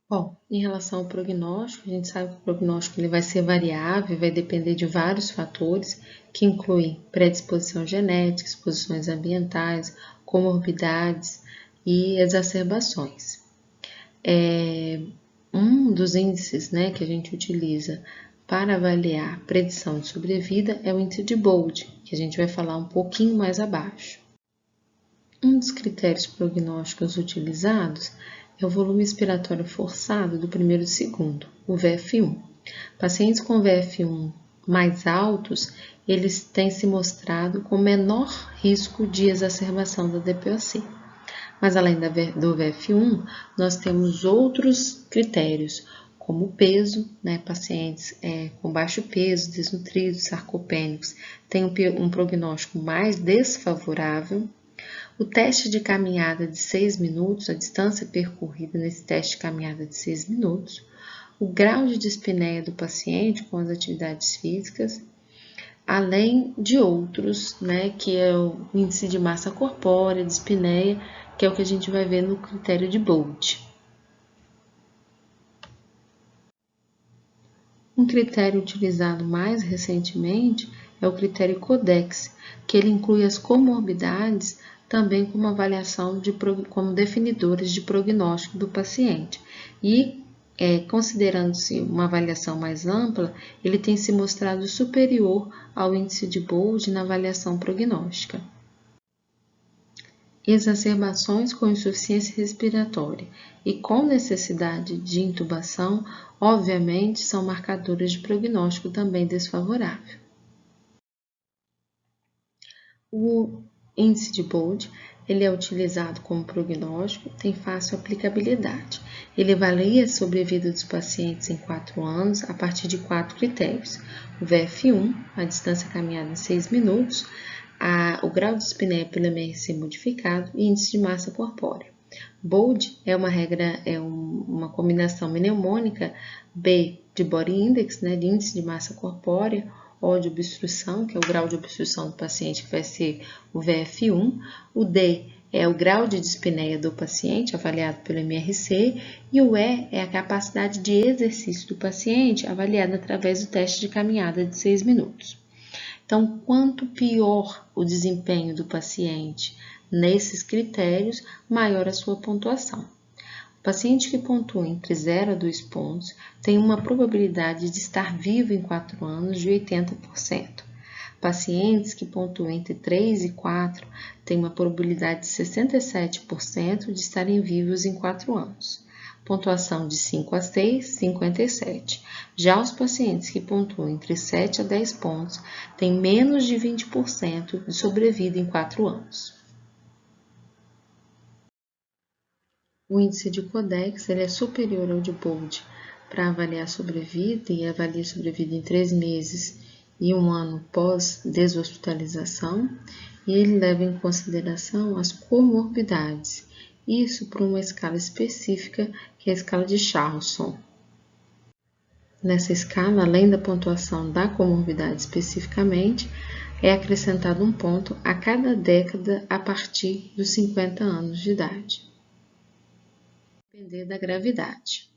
Bom, em relação ao prognóstico, a gente sabe que o prognóstico ele vai ser variável, vai depender de vários fatores, que incluem predisposição genética, exposições ambientais, comorbidades e exacerbações. Um dos índices que a gente utiliza para avaliar predição de sobrevida é o índice de Bold, que a gente vai falar um pouquinho mais abaixo. Um dos critérios prognósticos utilizados é o volume expiratório forçado do primeiro e segundo, o VF1. Pacientes com VF1 mais altos, eles têm se mostrado com menor risco de exacerbação da DPOC. Mas além do VF1, nós temos outros critérios, como o peso, pacientes com baixo peso, desnutridos, sarcopênicos, têm um prognóstico mais desfavorável. O teste de caminhada de 6 minutos, a distância percorrida nesse teste de caminhada de 6 minutos, o grau de dispneia do paciente com as atividades físicas, além de outros, que é o índice de massa corpórea, dispneia, que é o que a gente vai ver no critério de Bold. Um critério utilizado mais recentemente é o critério Codex, que ele inclui as comorbidades também como avaliação como definidores de prognóstico do paciente. E, considerando-se uma avaliação mais ampla, ele tem se mostrado superior ao índice de Bold na avaliação prognóstica. Exacerbações com insuficiência respiratória e com necessidade de intubação, obviamente, são marcadores de prognóstico também desfavorável. O índice de Bold, ele é utilizado como prognóstico, tem fácil aplicabilidade. Ele avalia a sobrevida dos pacientes em 4 anos a partir de 4 critérios. O VF1, a distância caminhada em 6 minutos, o grau de dispneia pelo MRC modificado e índice de massa corpórea. Bold é uma regra, uma combinação mnemônica, B de Body Index, de índice de massa corpórea, O de obstrução, que é o grau de obstrução do paciente, que vai ser o VF1, o D é o grau de dispneia do paciente, avaliado pelo MRC, e o E é a capacidade de exercício do paciente, avaliada através do teste de caminhada de 6 minutos. Então, quanto pior o desempenho do paciente nesses critérios, maior a sua pontuação. O paciente que pontua entre 0 a 2 pontos tem uma probabilidade de estar vivo em 4 anos de 80%. Pacientes que pontuam entre 3 e 4 têm uma probabilidade de 67% de estarem vivos em 4 anos. Pontuação de 5 a 6, 57%. Já os pacientes que pontuam entre 7 a 10 pontos têm menos de 20% de sobrevida em 4 anos. O índice de Codex ele é superior ao de Bold para avaliar sobrevida e avalia sobrevida em 3 meses e 1 ano pós deshospitalização, e ele leva em consideração as comorbidades, isso por uma escala específica que é a escala de Charlson. Nessa escala, além da pontuação da comorbidade especificamente, é acrescentado um ponto a cada década a partir dos 50 anos de idade. depender da gravidade.